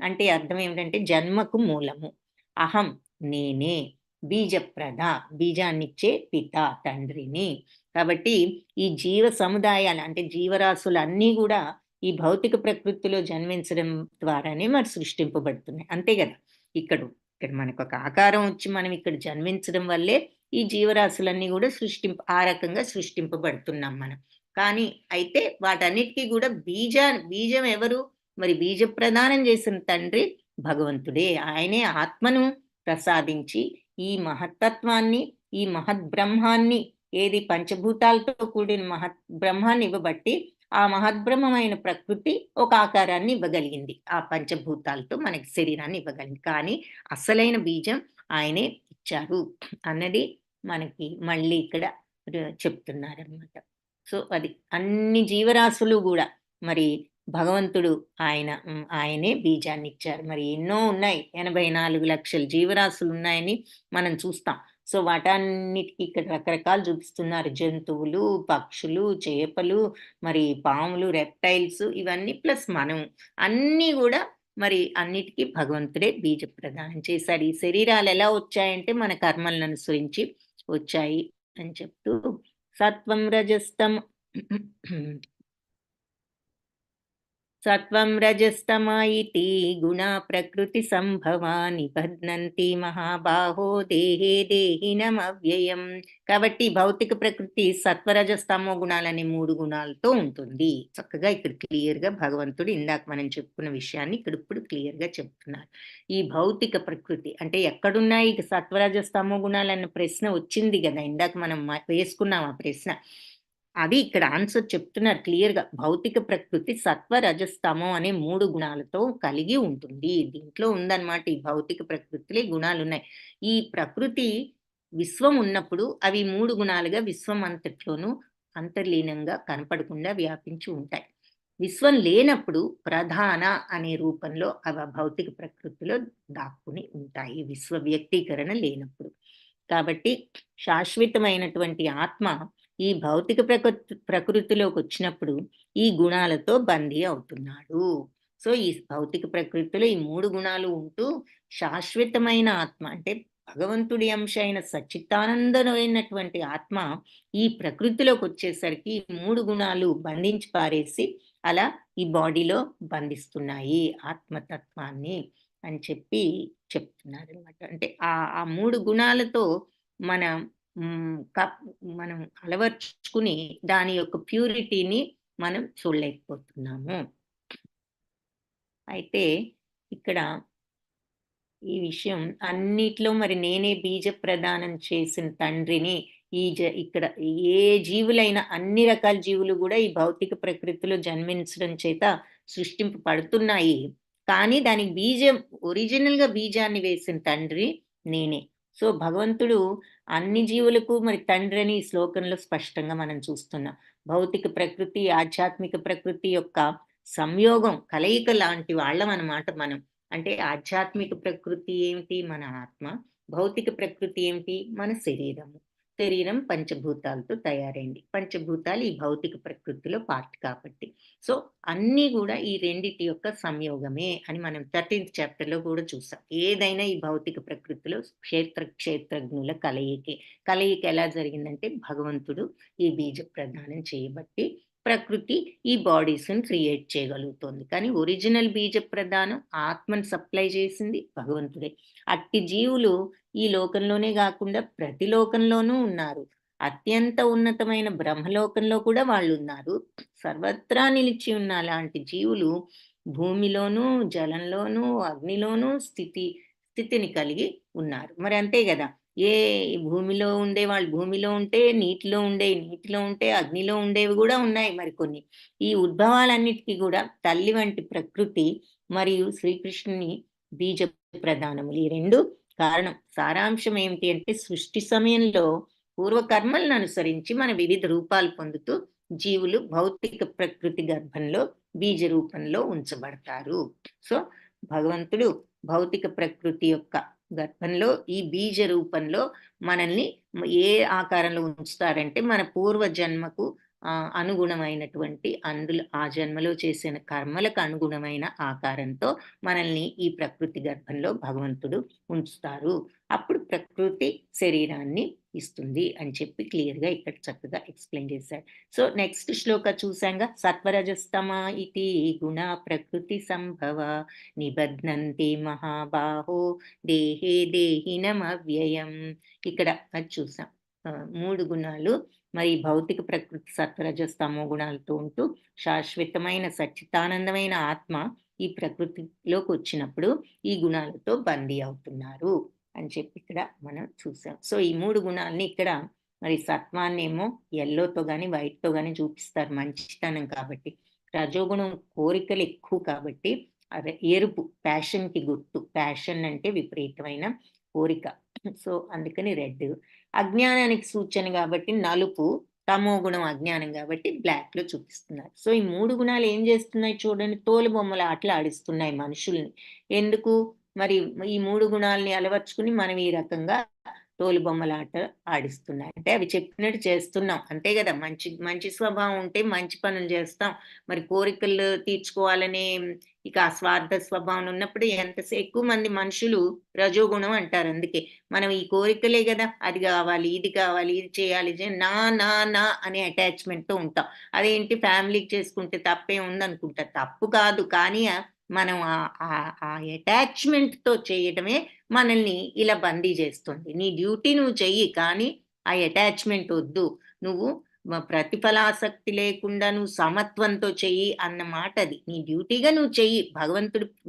అంటే అర్థం ఏమిటంటే జన్మకు మూలము, అహం నేనే, బీజప్రద బీజాన్నిచ్చే పిత తండ్రిని. కాబట్టి ఈ జీవ సముదాయాలు అంటే జీవరాశులు అన్నీ కూడా ఈ భౌతిక ప్రకృతిలో జన్మించడం ద్వారానే మరి సృష్టింపబడుతున్నాయి. అంతే కదా. ఇక్కడ మనకు ఒక ఆకారం వచ్చి మనం ఇక్కడ జన్మించడం వల్లే ఈ జీవరాశులన్నీ కూడా ఆ రకంగా సృష్టింపబడుతున్నాం మనం. కానీ అయితే వాటన్నిటికీ కూడా బీజం ఎవరు? మరి బీజ ప్రదానం చేసిన తండ్రి భగవంతుడే. ఆయనే ఆత్మను ప్రసాదించి ఈ మహత్తత్వాన్ని, ఈ మహద్బ్రహ్మాన్ని, ఏది పంచభూతాలతో కూడిన మహద్బ్రహ్మాన్ని ఇవ్వబట్టి ఆ మహద్బ్రహ్మమైన ప్రకృతి ఒక ఆకారాన్ని ఇవ్వగలిగింది. ఆ పంచభూతాలతో మనకి శరీరాన్ని ఇవ్వగలిగింది. కానీ అసలైన బీజం ఆయనే ఇచ్చారు అన్నది మనకి మళ్ళీ ఇక్కడ చెప్తున్నారనమాట. సో అది అన్ని జీవరాశులు కూడా మరి భగవంతుడు ఆయనే బీజాన్ని ఇచ్చారు. మరి ఎన్నో ఉన్నాయి, 84 లక్షల జీవరాశులు ఉన్నాయని మనం చూస్తాం. సో వాటన్నిటికీ ఇక్కడ రకరకాలు చూపిస్తున్నారు. జంతువులు, పక్షులు, చేపలు, మరి పాములు, రెప్టైల్స్, ఇవన్నీ ప్లస్ మనం అన్నీ కూడా మరి అన్నిటికీ భగవంతుడే బీజ ప్రదానం చేశాడు. ఈ శరీరాలు ఎలా వచ్చాయంటే మన కర్మలను అనుసరించి వచ్చాయి అని చెప్తూ సత్వం రజస్తం సత్వం రజస్తమాయితి గుణ ప్రకృతి సంభవా నిబధ్నంతి మహాబాహో దేహే దేహినమవ్యయం. కాబట్టి భౌతిక ప్రకృతి సత్వరజస్తమో గుణాలనే 3 గుణాలతో ఉంటుంది. చక్కగా ఇక్కడ క్లియర్ గా భగవంతుడు ఇందాక మనం చెప్పుకున్న విషయాన్ని ఇక్కడ ఇప్పుడు క్లియర్ గా చెప్తున్నారు. ఈ భౌతిక ప్రకృతి అంటే ఎక్కడున్నాయి సత్వరజస్తమో గుణాలన్న ప్రశ్న వచ్చింది కదా, ఇందాక మనం వేసుకున్నాం ఆ ప్రశ్న. అది ఇక్కడ ఆన్సర్ చెప్తున్నారు క్లియర్ గా. భౌతిక ప్రకృతి సత్వ రజస్తమో అనే 3 గుణాలతో కలిగి ఉంటుంది. దీంట్లో ఉందన్నమాట. ఈ భౌతిక ప్రకృతిలో గుణాలు ఉన్నాయి. ఈ ప్రకృతి విశ్వం ఉన్నప్పుడు అవి 3 గుణాలుగా విశ్వం అంతట్లోనూ అంతర్లీనంగా కనపడకుండా వ్యాపించి ఉంటాయి. విశ్వం లేనప్పుడు ప్రధాన అనే రూపంలో అవి భౌతిక ప్రకృతిలో దాక్కుని ఉంటాయి, విశ్వ వ్యక్తీకరణ లేనప్పుడు. కాబట్టి శాశ్వతమైనటువంటి ఆత్మ ఈ భౌతిక ప్రకృతిలోకి వచ్చినప్పుడు ఈ గుణాలతో బందీ అవుతున్నాడు. సో ఈ భౌతిక ప్రకృతిలో ఈ 3 గుణాలు ఉంటూ శాశ్వతమైన ఆత్మ అంటే భగవంతుడి అంశ అయిన సచ్చిత్తానందమైనటువంటి ఆత్మ ఈ ప్రకృతిలోకి వచ్చేసరికి ఈ 3 గుణాలు బంధించి పారేసి అలా ఈ బాడీలో బంధిస్తున్నాయి ఆత్మతత్వాన్ని అని చెప్తున్నారు అనమాట. అంటే ఆ 3 గుణాలతో మనం అలవర్చుకుని దాని యొక్క ప్యూరిటీని మనం చూడలేకపోతున్నాము. అయితే ఇక్కడ ఈ విషయం అన్నిట్లో మరి నేనే బీజ ప్రదానం చేసిన తండ్రిని ఇక్కడ ఏ జీవులైనా అన్ని రకాల జీవులు కూడా ఈ భౌతిక ప్రకృతిలో జన్మించడం చేత సృష్టింపబడుతున్నాయి. కానీ దానికి ఒరిజినల్ గా బీజాన్ని వేసిన తండ్రి నేనే. సో భగవంతుడు అన్ని జీవులకు మరి తండ్రి అని ఈ శ్లోకంలో స్పష్టంగా మనం చూస్తున్నాం. భౌతిక ప్రకృతి, ఆధ్యాత్మిక ప్రకృతి యొక్క సంయోగం, కలయిక లాంటి వాళ్ళం అన్నమాట మనం. అంటే ఆధ్యాత్మిక ప్రకృతి ఏమిటి? మన ఆత్మ. భౌతిక ప్రకృతి ఏమిటి? మన శరీరము. శరీరం పంచభూతాలతో తయారైంది. పంచభూతాలు ఈ భౌతిక ప్రకృతిలో పార్ట్ కాబట్టి. సో అన్నీ కూడా ఈ రెండిటి యొక్క సంయోగమే అని మనం 13th చాప్టర్లో కూడా చూసాం. ఏదైనా ఈ భౌతిక ప్రకృతిలో క్షేత్రజ్ఞుల కలయిక ఎలా జరిగిందంటే భగవంతుడు ఈ బీజ ప్రదానం చేయబట్టి ప్రకృతి ఈ బాడీస్ని క్రియేట్ చేయగలుగుతుంది. కానీ ఒరిజినల్ బీజ ప్రదానం ఆత్మను సప్లై చేసింది భగవంతుడే. అట్టి జీవులు ఈ లోకంలోనే కాకుండా ప్రతి లోకంలోనూ ఉన్నారు. అత్యంత ఉన్నతమైన బ్రహ్మలోకంలో కూడా వాళ్ళు ఉన్నారు. సర్వత్రా నిలిచి ఉన్న అలాంటి జీవులు భూమిలోనూ, జలంలోనూ, అగ్నిలోనూ స్థితిని కలిగి ఉన్నారు. మరి అంతే కదా, ఏ భూమిలో ఉండే వాళ్ళు భూమిలో ఉంటే, నీటిలో ఉంటే, అగ్నిలో ఉండేవి కూడా ఉన్నాయి మరికొన్ని. ఈ ఉద్భవాలన్నిటికీ కూడా తల్లి వంటి ప్రకృతి మరియు శ్రీకృష్ణుని బీజ ప్రధానములు ఈ రెండు కారణం. సారాంశం ఏమిటి అంటే సృష్టి సమయంలో పూర్వకర్మలను అనుసరించి మన వివిధ రూపాలు పొందుతూ జీవులు భౌతిక ప్రకృతి గర్భంలో బీజ రూపంలో ఉంచబడతారు. సో భగవంతుడు భౌతిక ప్రకృతి యొక్క గర్భంలో ఈ బీజ రూపంలో మనల్ని ఏ ఆకారంలో ఉంచుతారంటే మన పూర్వ జన్మకు అనుగుణమైనటువంటి అందులో ఆ జన్మలో చేసిన కర్మలకు అనుగుణమైన ఆకారంతో మనల్ని ఈ ప్రకృతి గర్భంలో భగవంతుడు ఉంచుతారు. అప్పుడు ప్రకృతి శరీరాన్ని ఇస్తుంది అని చెప్పి క్లియర్గా ఇక్కడ చక్కగా ఎక్స్ప్లెయిన్ చేశారు. సో నెక్స్ట్ శ్లోక చూసాంగా, సత్వరజస్తమ ఇతి గుణ ప్రకృతి సంభవ నిబధ్నంతి మహాబాహో దేహే దేహినమవ్యయం. ఇక్కడ అది చూసాం. 3 గుణాలు మరి భౌతిక ప్రకృతి సత్వరజస్తమో గుణాలతో ఉంటూ శాశ్వతమైన సచ్చితానందమైన ఆత్మ ఈ ప్రకృతిలోకి వచ్చినప్పుడు ఈ గుణాలతో బందీ అవుతున్నారు అని చెప్పి ఇక్కడ మనం చూసాం. సో ఈ 3 గుణాలని ఇక్కడ మరి సత్వాన్ని ఏమో ఎల్లోతో కానీ వైట్తో కానీ చూపిస్తారు, మంచితనం కాబట్టి. రజోగుణం కోరికలు ఎక్కువ కాబట్టి అదే ఎరుపు ప్యాషన్కి గుర్తు. ప్యాషన్ అంటే విపరీతమైన కోరిక. సో అందుకని రెడ్. అజ్ఞానానికి సూచన కాబట్టి నలుపు. తమో గుణం అజ్ఞానం కాబట్టి బ్లాక్ లో చూపిస్తున్నారు. సో ఈ 3 గుణాలు ఏం చేస్తున్నాయి చూడండి, తోలు బొమ్మల ఆటలు ఆడిస్తున్నాయి మనుషుల్ని. ఎందుకు మరి ఈ 3 గుణాలని అలవర్చుకుని మనం ఈ రకంగా తోలు బొమ్మలాట ఆడిస్తున్నాయి. అంటే అవి చెప్పినట్టు చేస్తున్నాం అంతే కదా. మంచి స్వభావం ఉంటే మంచి పనులు చేస్తాం. మరి కోరికలు తీర్చుకోవాలనే ఇక స్వార్థ స్వభావం ఉన్నప్పుడు ఎక్కువ మంది మనుషులు రజోగుణం అంటారు. అందుకే మనం ఈ కోరికలే కదా, అది కావాలి, ఇది కావాలి, ఇది చేయాలి, నా నా నా అనే అటాచ్మెంట్తో ఉంటాం. అదేంటి ఫ్యామిలీకి చేసుకుంటే తప్పే ఉందనుకుంటా. తప్పు కాదు, కానీ మనం ఆ అటాచ్మెంట్తో చేయడమే మనల్ని ఇలా బందీ చేస్తుంది. నీ డ్యూటీ నువ్వు చెయ్యి, కానీ ఆ అటాచ్మెంట్ వద్దు. నువ్వు ప్రతిఫలాసక్తి లేకుండా నువ్వు సమత్వంతో చెయ్యి అన్నమాట. అది నీ డ్యూటీగా నువ్వు చెయ్యి.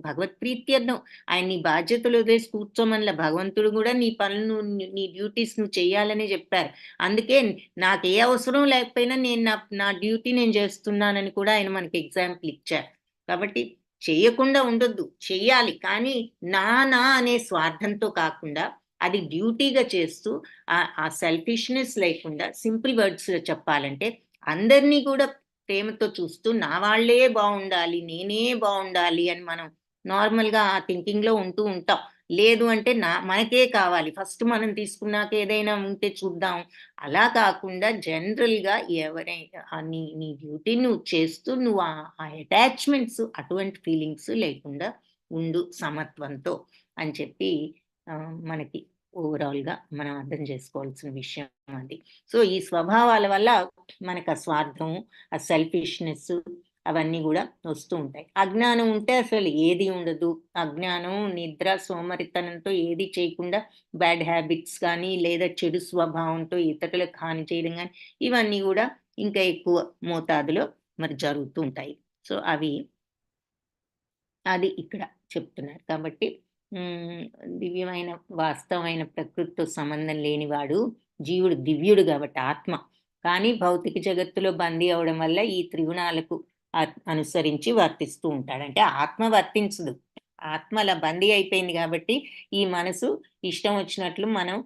భగవత్ప్రీత్యర్థం ఆయన నీ బాధ్యతలు వదిలేసి కూర్చోమనిలా. భగవంతుడు కూడా నీ పనులు నీ డ్యూటీస్ నువ్వు చెయ్యాలని చెప్పారు. అందుకే నాకు ఏ అవసరం లేకపోయినా నేను నా డ్యూటీ నేను చేస్తున్నానని కూడా ఆయన మనకి ఎగ్జాంపుల్ ఇచ్చారు. కాబట్టి చెయ్యకుండా ఉండొద్దు, చెయ్యాలి, కానీ నా అనే స్వార్థంతో కాకుండా అది డ్యూటీగా చేస్తూ ఆ సెల్ఫిష్నెస్ లేకుండా, సింపుల్ వర్డ్స్లో చెప్పాలంటే అందరినీ కూడా ప్రేమతో చూస్తూ నా వాళ్ళే బాగుండాలి, నేనే బాగుండాలి అని మనం నార్మల్గా ఆ థింకింగ్లో ఉంటూ ఉంటాం. లేదు అంటే మనకే కావాలి, ఫస్ట్ మనం తీసుకున్నాక ఏదైనా ఉంటే చూద్దాం. అలా కాకుండా జనరల్గా ఎవరైనా నీ డ్యూటీ నువ్వు చేస్తూ నువ్వు ఆ అటాచ్మెంట్స్ అటువంటి ఫీలింగ్స్ లేకుండా ఉండు సమత్వంతో అని చెప్పి మనకి ఓవరాల్గా మనం అర్థం చేసుకోవాల్సిన విషయం అది. సో ఈ స్వభావాల వల్ల మనకు ఆ స్వార్థం, ఆ సెల్ఫిష్నెస్ అవన్నీ కూడా వస్తూ ఉంటాయి. అజ్ఞానం ఉంటే అసలు ఏది ఉండదు. అజ్ఞానం, నిద్ర, సోమరితనంతో ఏది చేయకుండా బ్యాడ్ హ్యాబిట్స్ కానీ లేదా చెడు స్వభావంతో ఇతరులకు హాని చేయడం కానీ ఇవన్నీ కూడా ఇంకా ఎక్కువ మోతాదులో మరి జరుగుతూ ఉంటాయి. సో అది ఇక్కడ చెప్తున్నారు. కాబట్టి దివ్యమైన వాస్తవమైన ప్రకృతితో సంబంధం లేనివాడు జీవుడు దివ్యుడు కాబట్టి ఆత్మ. కానీ భౌతిక జగత్తులో బందీ అవడం వల్ల ఈ త్రిగుణాలకు అనుసరించి వర్తిస్తూ ఉంటాడు. అంటే ఆత్మ వర్తించదు, ఆత్మ అలా బందీ అయిపోయింది కాబట్టి ఈ మనసు ఇష్టం వచ్చినట్లు మనం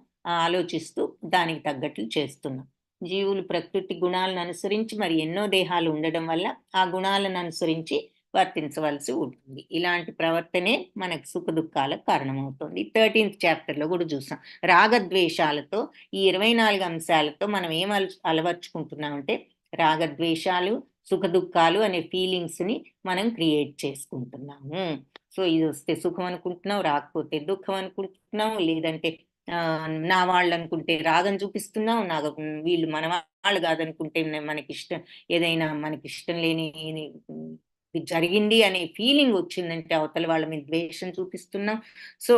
ఆలోచిస్తూ దానికి తగ్గట్లు చేస్తున్నాం. జీవులు ప్రకృతి గుణాలను అనుసరించి మరి ఎన్నో దేహాలు ఉండడం వల్ల ఆ గుణాలను అనుసరించి వర్తించవలసి ఉంటుంది. ఇలాంటి ప్రవర్తనే మనకు సుఖ దుఃఖాలకు కారణమవుతుంది. 13th చాప్టర్లో కూడా చూసాం. రాగద్వేషాలతో ఈ 24 అంశాలతో మనం ఏం అలవర్చుకుంటున్నామంటే రాగద్వేషాలు, సుఖ దుఃఖాలు అనే ఫీలింగ్స్ని మనం క్రియేట్ చేసుకుంటున్నాము. సో ఇది వస్తే సుఖం అనుకుంటున్నావు, రాకపోతే దుఃఖం అనుకుంటున్నావు, లేదంటే నా వాళ్ళు అనుకుంటే రాగం చూపిస్తున్నావు, వీళ్ళు మన వాళ్ళు కాదనుకుంటే మనకిష్టం ఏదైనా మనకిష్టం లేని జరిగింది అనే ఫీలింగ్ వచ్చిందంటే అవతల వాళ్ళ మీద ద్వేషం చూపిస్తున్నాం. సో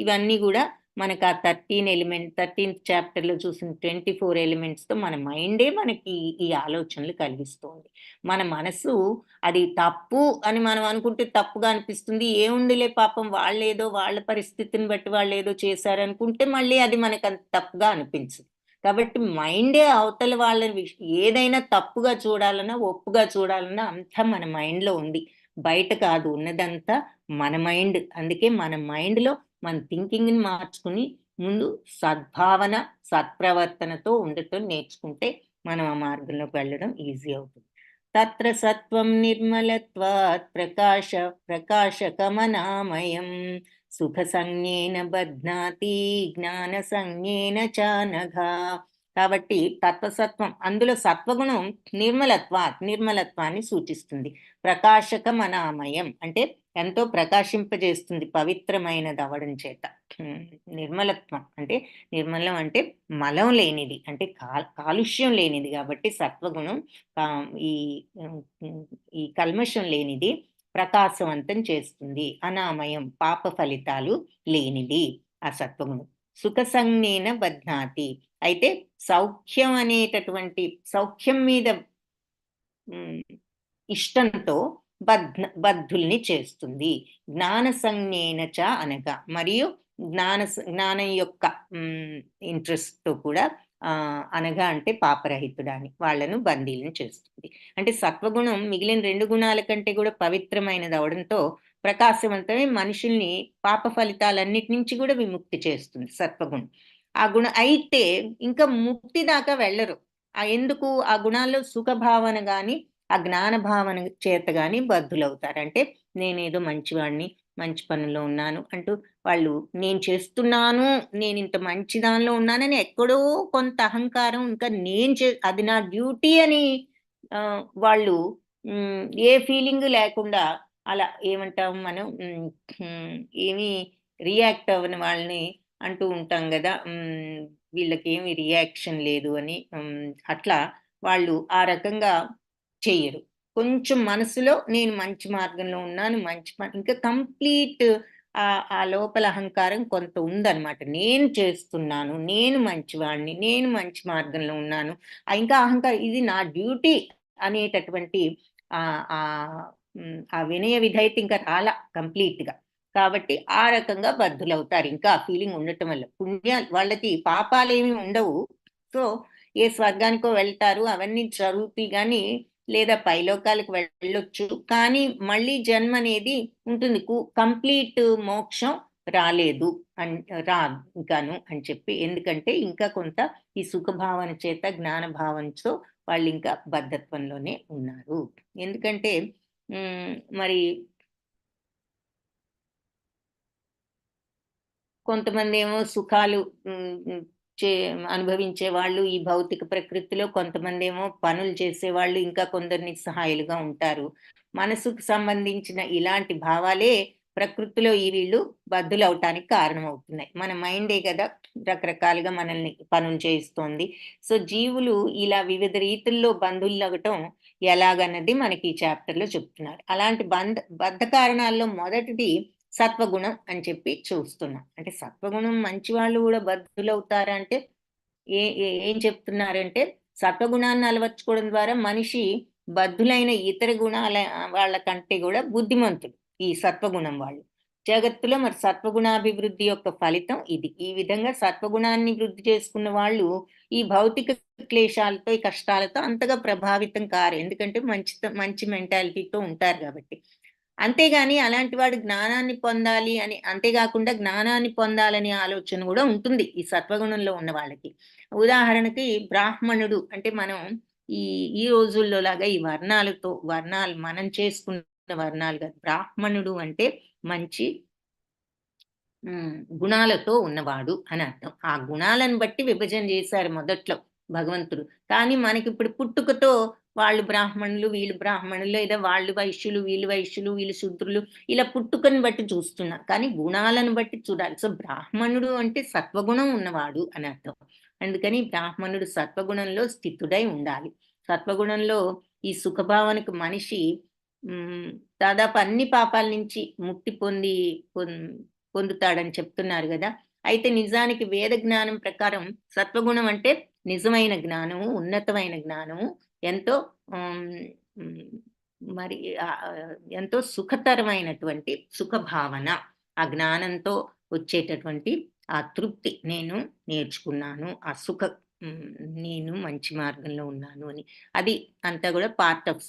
ఇవన్నీ కూడా మనకు ఆ 13th చాప్టర్లో చూసిన 24 ఎలిమెంట్స్తో మన మైండే మనకి ఈ ఆలోచనలు కలిగిస్తుంది. మన మనసు అది తప్పు అని మనం అనుకుంటే తప్పుగా అనిపిస్తుంది. ఏముందిలే పాపం వాళ్ళేదో వాళ్ళ పరిస్థితిని బట్టి వాళ్ళు ఏదో చేశారనుకుంటే మళ్ళీ అది మనకు అంత తప్పుగా అనిపించదు. కాబట్టి మైండే అవతల వాళ్ళ ఏదైనా తప్పుగా చూడాలన్నా ఒప్పుగా చూడాలన్నా అంతా మన మైండ్లో ఉంది, బయట కాదు ఉన్నదంతా మన మైండ్. అందుకే మన మైండ్లో మన థింకింగ్ని మార్చుకుని ముందు సద్భావన సత్ప్రవర్తనతో ఉండటం నేర్చుకుంటే మనం ఆ మార్గంలోకి వెళ్ళడం ఈజీ అవుతుంది. తత్ర సత్వం నిర్మలత్వాత్ ప్రకాశకమనామయం సుఖ సంజ్ఞేన బధ్నాతి జ్ఞాన సంజ్ఞేన చానఘా. కాబట్టి తత్వసత్వం అందులో సత్వగుణం నిర్మలత్వాన్ని సూచిస్తుంది. ప్రకాశకమనామయం అంటే ఎంతో ప్రకాశింపజేస్తుంది పవిత్రమైనది అవడం చేత. నిర్మలత్వం అంటే నిర్మలం అంటే మలం లేనిది అంటే కాలుష్యం లేనిది కాబట్టి సత్వగుణం ఈ కల్మషం లేనిది, ప్రకాశవంతం చేస్తుంది. అనామయం పాప ఫలితాలు లేనిది ఆ సత్వగుణం. సుఖ సంజ్ఞేన బధ్నాతి అయితే సౌఖ్యం అనేటటువంటి సౌఖ్యం మీద ఇష్టంతో బద్ధుల్ని చేస్తుంది. జ్ఞాన సంజ్ఞేన చ అనగా మరియు జ్ఞానం యొక్క ఇంట్రెస్ట్తో కూడా అనగా అంటే పాపరహితుడాని వాళ్ళను బందీలను చేస్తుంది. అంటే సత్వగుణం మిగిలిన 2 గుణాల కంటే కూడా పవిత్రమైనది అవడంతో ప్రకాశవంతమే మనుషుల్ని పాప ఫలితాలన్నిటి నుంచి కూడా విముక్తి చేస్తుంది సత్వగుణం. ఆ గుణ అయితే ఇంకా ముక్తి దాకా వెళ్ళరు. ఎందుకు? ఆ గుణాల్లో సుఖభావన కానీ ఆ జ్ఞాన భావన చేత కానీ బద్ధులవుతారు. అంటే నేనేదో మంచివాడిని, మంచి పనుల్లో ఉన్నాను అంటూ వాళ్ళు నేను చేస్తున్నాను, నేను ఇంత మంచి దానిలో ఉన్నానని ఎక్కడో కొంత అహంకారం, ఇంకా అది నా డ్యూటీ అని వాళ్ళు ఏ ఫీలింగ్ లేకుండా అలా ఏమంటాం మనం ఏమీ రియాక్ట్ అవ్వని వాళ్ళని అంటూ ఉంటాం కదా, వీళ్ళకేమి రియాక్షన్ లేదు అని. అట్లా వాళ్ళు ఆ రకంగా చెయ్యరు. కొంచెం మనసులో నేను మంచి మార్గంలో ఉన్నాను, ఇంకా కంప్లీట్ ఆ లోపల అహంకారం కొంత ఉందన్నమాట. నేను చేస్తున్నాను, నేను మంచివాడిని, నేను మంచి మార్గంలో ఉన్నాను, ఇంకా అహంకారం ఇది నా డ్యూటీ అనేటటువంటి ఆ వినయ విధేయత ఇంకా రాలా కంప్లీట్గా. కాబట్టి ఆ రకంగా బద్ధులవుతారు ఇంకా ఆ ఫీలింగ్ ఉండటం వల్ల. వాళ్ళకి పాపాలేమి ఉండవు. సో ఏ స్వర్గానికో వెళ్తారు, అవన్నీ జరుగుతాయి కానీ, లేదా పైలోకాలకు వెళ్ళొచ్చు కానీ మళ్ళీ జన్మ అనేది ఉంటుంది. కంప్లీట్ మోక్షం రాలేదు ఇంకాను అని చెప్పి. ఎందుకంటే ఇంకా కొంత ఈ సుఖభావన చేత జ్ఞాన భావనతో వాళ్ళు ఇంకా బద్ధత్వంలోనే ఉన్నారు. ఎందుకంటే మరి కొంతమంది ఏమో సుఖాలు అనుభవించే వాళ్ళు ఈ భౌతిక ప్రకృతిలో, కొంతమంది ఏమో పనులు చేసేవాళ్ళు, ఇంకా కొందరు నిస్సహాయులుగా ఉంటారు. మనసుకు సంబంధించిన ఇలాంటి భావాలే ప్రకృతిలో ఈ వీళ్ళు బద్ధులవటానికి కారణమవుతున్నాయి. మన మైండే కదా రకరకాలుగా మనల్ని పనులు చేయిస్తోంది. సో జీవులు ఇలా వివిధ రీతుల్లో బంధువులవటం ఎలాగన్నది మనకి ఈ చాప్టర్లో చెప్తున్నారు. అలాంటి బద్ధ కారణాల్లో మొదటిది సత్వగుణం అని చెప్పి చూస్తున్నాం. అంటే సత్వగుణం మంచి వాళ్ళు కూడా బద్ధులవుతారంటే ఏం చెప్తున్నారంటే సత్వగుణాన్ని అలవర్చుకోవడం ద్వారా మనిషి బద్ధులైన ఇతర గుణాల వాళ్ళ కంటే కూడా బుద్ధిమంతుడు ఈ సత్వగుణం వాళ్ళు. జగత్తులో మరి సత్వగుణాభివృద్ధి యొక్క ఫలితం ఇది. ఈ విధంగా సత్వగుణాన్ని వృద్ధి చేసుకున్న వాళ్ళు ఈ భౌతిక క్లేశాలతో, ఈ కష్టాలతో అంతగా ప్రభావితం కారు. ఎందుకంటే మంచి మెంటాలిటీతో ఉంటారు కాబట్టి. అంతేగాని అలాంటి వాడు జ్ఞానాన్ని పొందాలి అని అంతేకాకుండా జ్ఞానాన్ని పొందాలనే ఆలోచన కూడా ఉంటుంది ఈ సత్వగుణంలో ఉన్న వాళ్ళకి. ఉదాహరణకి బ్రాహ్మణుడు అంటే మనం ఈ ఈ రోజుల్లో లాగా ఈ వర్ణాలు మనం చేసుకున్న వర్ణాలు కాదు. బ్రాహ్మణుడు అంటే మంచి గుణాలతో ఉన్నవాడు అని అర్థం. ఆ గుణాలను బట్టి విభజన చేశారు మొదట్లో భగవంతుడు. కానీ మనకిప్పుడు పుట్టుకతో వాళ్ళు బ్రాహ్మణులు, వీళ్ళు బ్రాహ్మణులు, లేదా వాళ్ళు వైశ్యులు, వీళ్ళు శూద్రులు, ఇలా పుట్టుకని బట్టి చూస్తున్నారు. కానీ గుణాలను బట్టి చూడాలి. సో, బ్రాహ్మణుడు అంటే సత్వగుణం ఉన్నవాడు అని అర్థం. అందుకని బ్రాహ్మణుడు సత్వగుణంలో స్థితుడై ఉండాలి. సత్వగుణంలో ఈ సుఖభావనకు మనిషి దాదాపు అన్ని పాపాల నుంచి ముక్తి పొందుతాడని చెప్తున్నారు గదా! అయితే నిజానికి వేద జ్ఞానం ప్రకారం సత్వగుణం అంటే నిజమైన జ్ఞానము, ఉన్నతమైన జ్ఞానము, ఎంతో మరి ఎంతో సుఖతరమైనటువంటి సుఖభావన. ఆ జ్ఞానంతో వచ్చేటటువంటి ఆ తృప్తి, నేను నేర్చుకున్నాను, ఆ నేను మంచి మార్గంలో ఉన్నాను అని. అది అంతా గూడా పార్ట్ ఆఫ్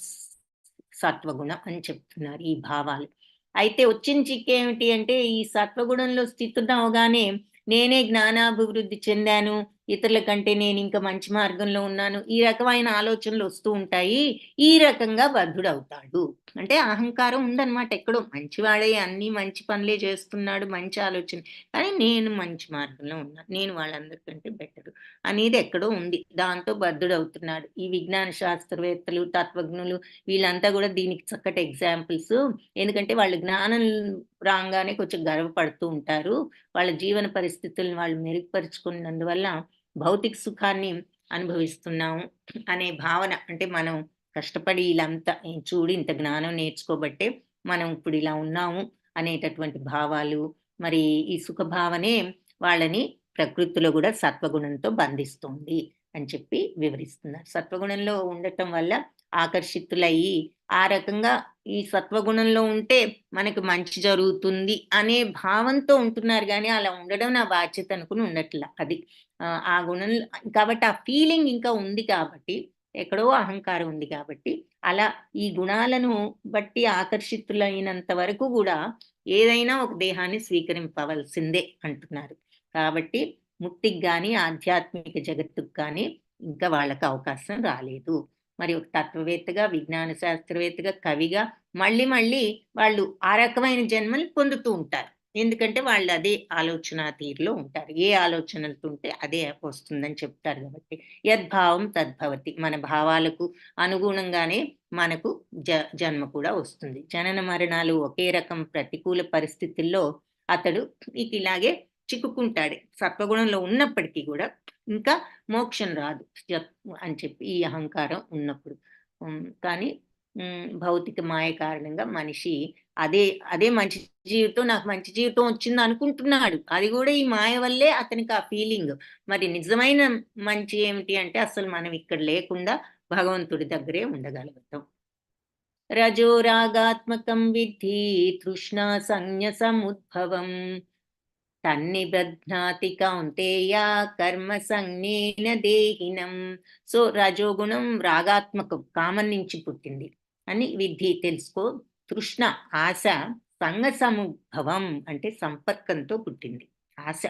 సత్వగుణం అని చెప్తున్నారు ఈ భావాలు. అయితే వచ్చిన చిక్కేమిటి అంటే, ఈ సత్వగుణంలో స్థితుడవగానే నేనే జ్ఞానాభివృద్ధి చెందాను, ఇతరుల కంటే నేనింక మంచి మార్గంలో ఉన్నాను, ఈ రకమైన ఆలోచనలు వస్తూ ఉంటాయి. ఈ రకంగా బద్ధుడవుతాడు. అంటే అహంకారం ఉందన్నమాట ఎక్కడో. మంచివాడే అన్నీ మంచి పనులే చేస్తున్నాడు, మంచి ఆలోచన. కానీ నేను మంచి మార్గంలో ఉన్నాను, నేను వాళ్ళందరికంటే బెటరు అనేది ఎక్కడో ఉంది. దాంతో బద్ధుడవుతున్నాడు. ఈ విజ్ఞాన శాస్త్రవేత్తలు, తత్వజ్ఞులు వీళ్ళంతా గూడా దీనికి చక్కటి ఎగ్జాంపుల్స్. ఎందుకంటే వాళ్ళు జ్ఞానం రాంగానే కొంచెం గర్వపడుతూ ఉంటారు. వాళ్ళ జీవన పరిస్థితులను వాళ్ళు మెరుగుపరుచుకున్నందువల్ల భౌతిక సుఖాన్ని అనుభవిస్తున్నాము అనే భావన. అంటే మనం కష్టపడి ఈళ్ళంతా చూడు ఇంత జ్ఞానం నేర్చుకోబట్టే మనం ఇప్పుడు ఇలా ఉన్నాము అనేటటువంటి భావాలు, మరి ఈ సుఖ భావనే వాళ్ళని ప్రకృతిలో గూడా సత్వగుణంతో బంధిస్తుంది అని చెప్పి వివరిస్తున్నారు. సత్వగుణంలో ఉండటం వల్ల ఆకర్షితులయ్యి, ఆ రకంగా ఈ సత్వగుణంలో ఉంటే మనకు మంచి జరుగుతుంది అనే భావంతో ఉంటున్నారు గానీ, అలా ఉండడం నా బాధ్యత అనుకుని ఉండట్ల. అది. ఆ గుణంలో కాబట్టి ఆ ఫీలింగ్ ఇంకా ఉంది కాబట్టి, ఎక్కడో అహంకారం ఉంది కాబట్టి, అలా ఈ గుణాలను బట్టి ఆకర్షితులైనంత వరకు గూడా ఏదైనా ఒక దేహాన్ని స్వీకరింపవలసిందే అంటున్నారు. కాబట్టి ముక్తికి గాని, ఆధ్యాత్మిక జగత్తుకి గాని ఇంకా వాళ్ళకి అవకాశం రాలేదు. మరి ఒక తత్వవేత్తగా, విజ్ఞాన శాస్త్రవేత్తగా, కవిగా మళ్ళీ మళ్ళీ వాళ్ళు ఆ రకమైన జన్మలు పొందుతూ ఉంటారు. ఎందుకంటే వాళ్ళు అదే ఆలోచనా తీరులో ఉంటారు. ఏ ఆలోచనలతో ఉంటే అదే వస్తుందని చెప్తారు కాబట్టి. యద్భావం తద్భవతి. మన భావాలకు అనుగుణంగానే మనకు జన్మ కూడా వస్తుంది. జనన మరణాలు ఒకే రకం ప్రతికూల పరిస్థితుల్లో అతడు ఇలాగే చిక్కుకుంటాడు. సత్వగుణంలో ఉన్నప్పటికీ గూడా ఇంకా మోక్షం రాదు అని చెప్పి ఈ అహంకారం ఉన్నప్పుడు. కానీ భౌతిక మాయ కారణంగా మనిషి అదే అదే మంచి జీవితం, నాకు మంచి జీవితం వచ్చింది అనుకుంటున్నాడు. అది గూడా ఈ మాయ వల్లే అతనికి ఆ ఫీలింగ్. మరి నిజమైన మంచి ఏమిటి అంటే అసలు మనం ఇక్కడ లేకుండా భగవంతుడి దగ్గరే ఉండగలుగుతాం. రజో రాగాత్మకం విద్ధి తృష్ణా సంజ్ఞ సముద్భవం తన్నిబధ్నాతి కౌంతేయ కర్మ సంజ్ఞేన దేహినం. సో రజోగుణం రాగాత్మకం, కామం నుంచి పుట్టింది అని విద్ధి తెలుసుకో. తృష్ణ ఆశ, సంగ సముద్భవం అంటే సంపర్కంతో పుట్టింది ఆశ.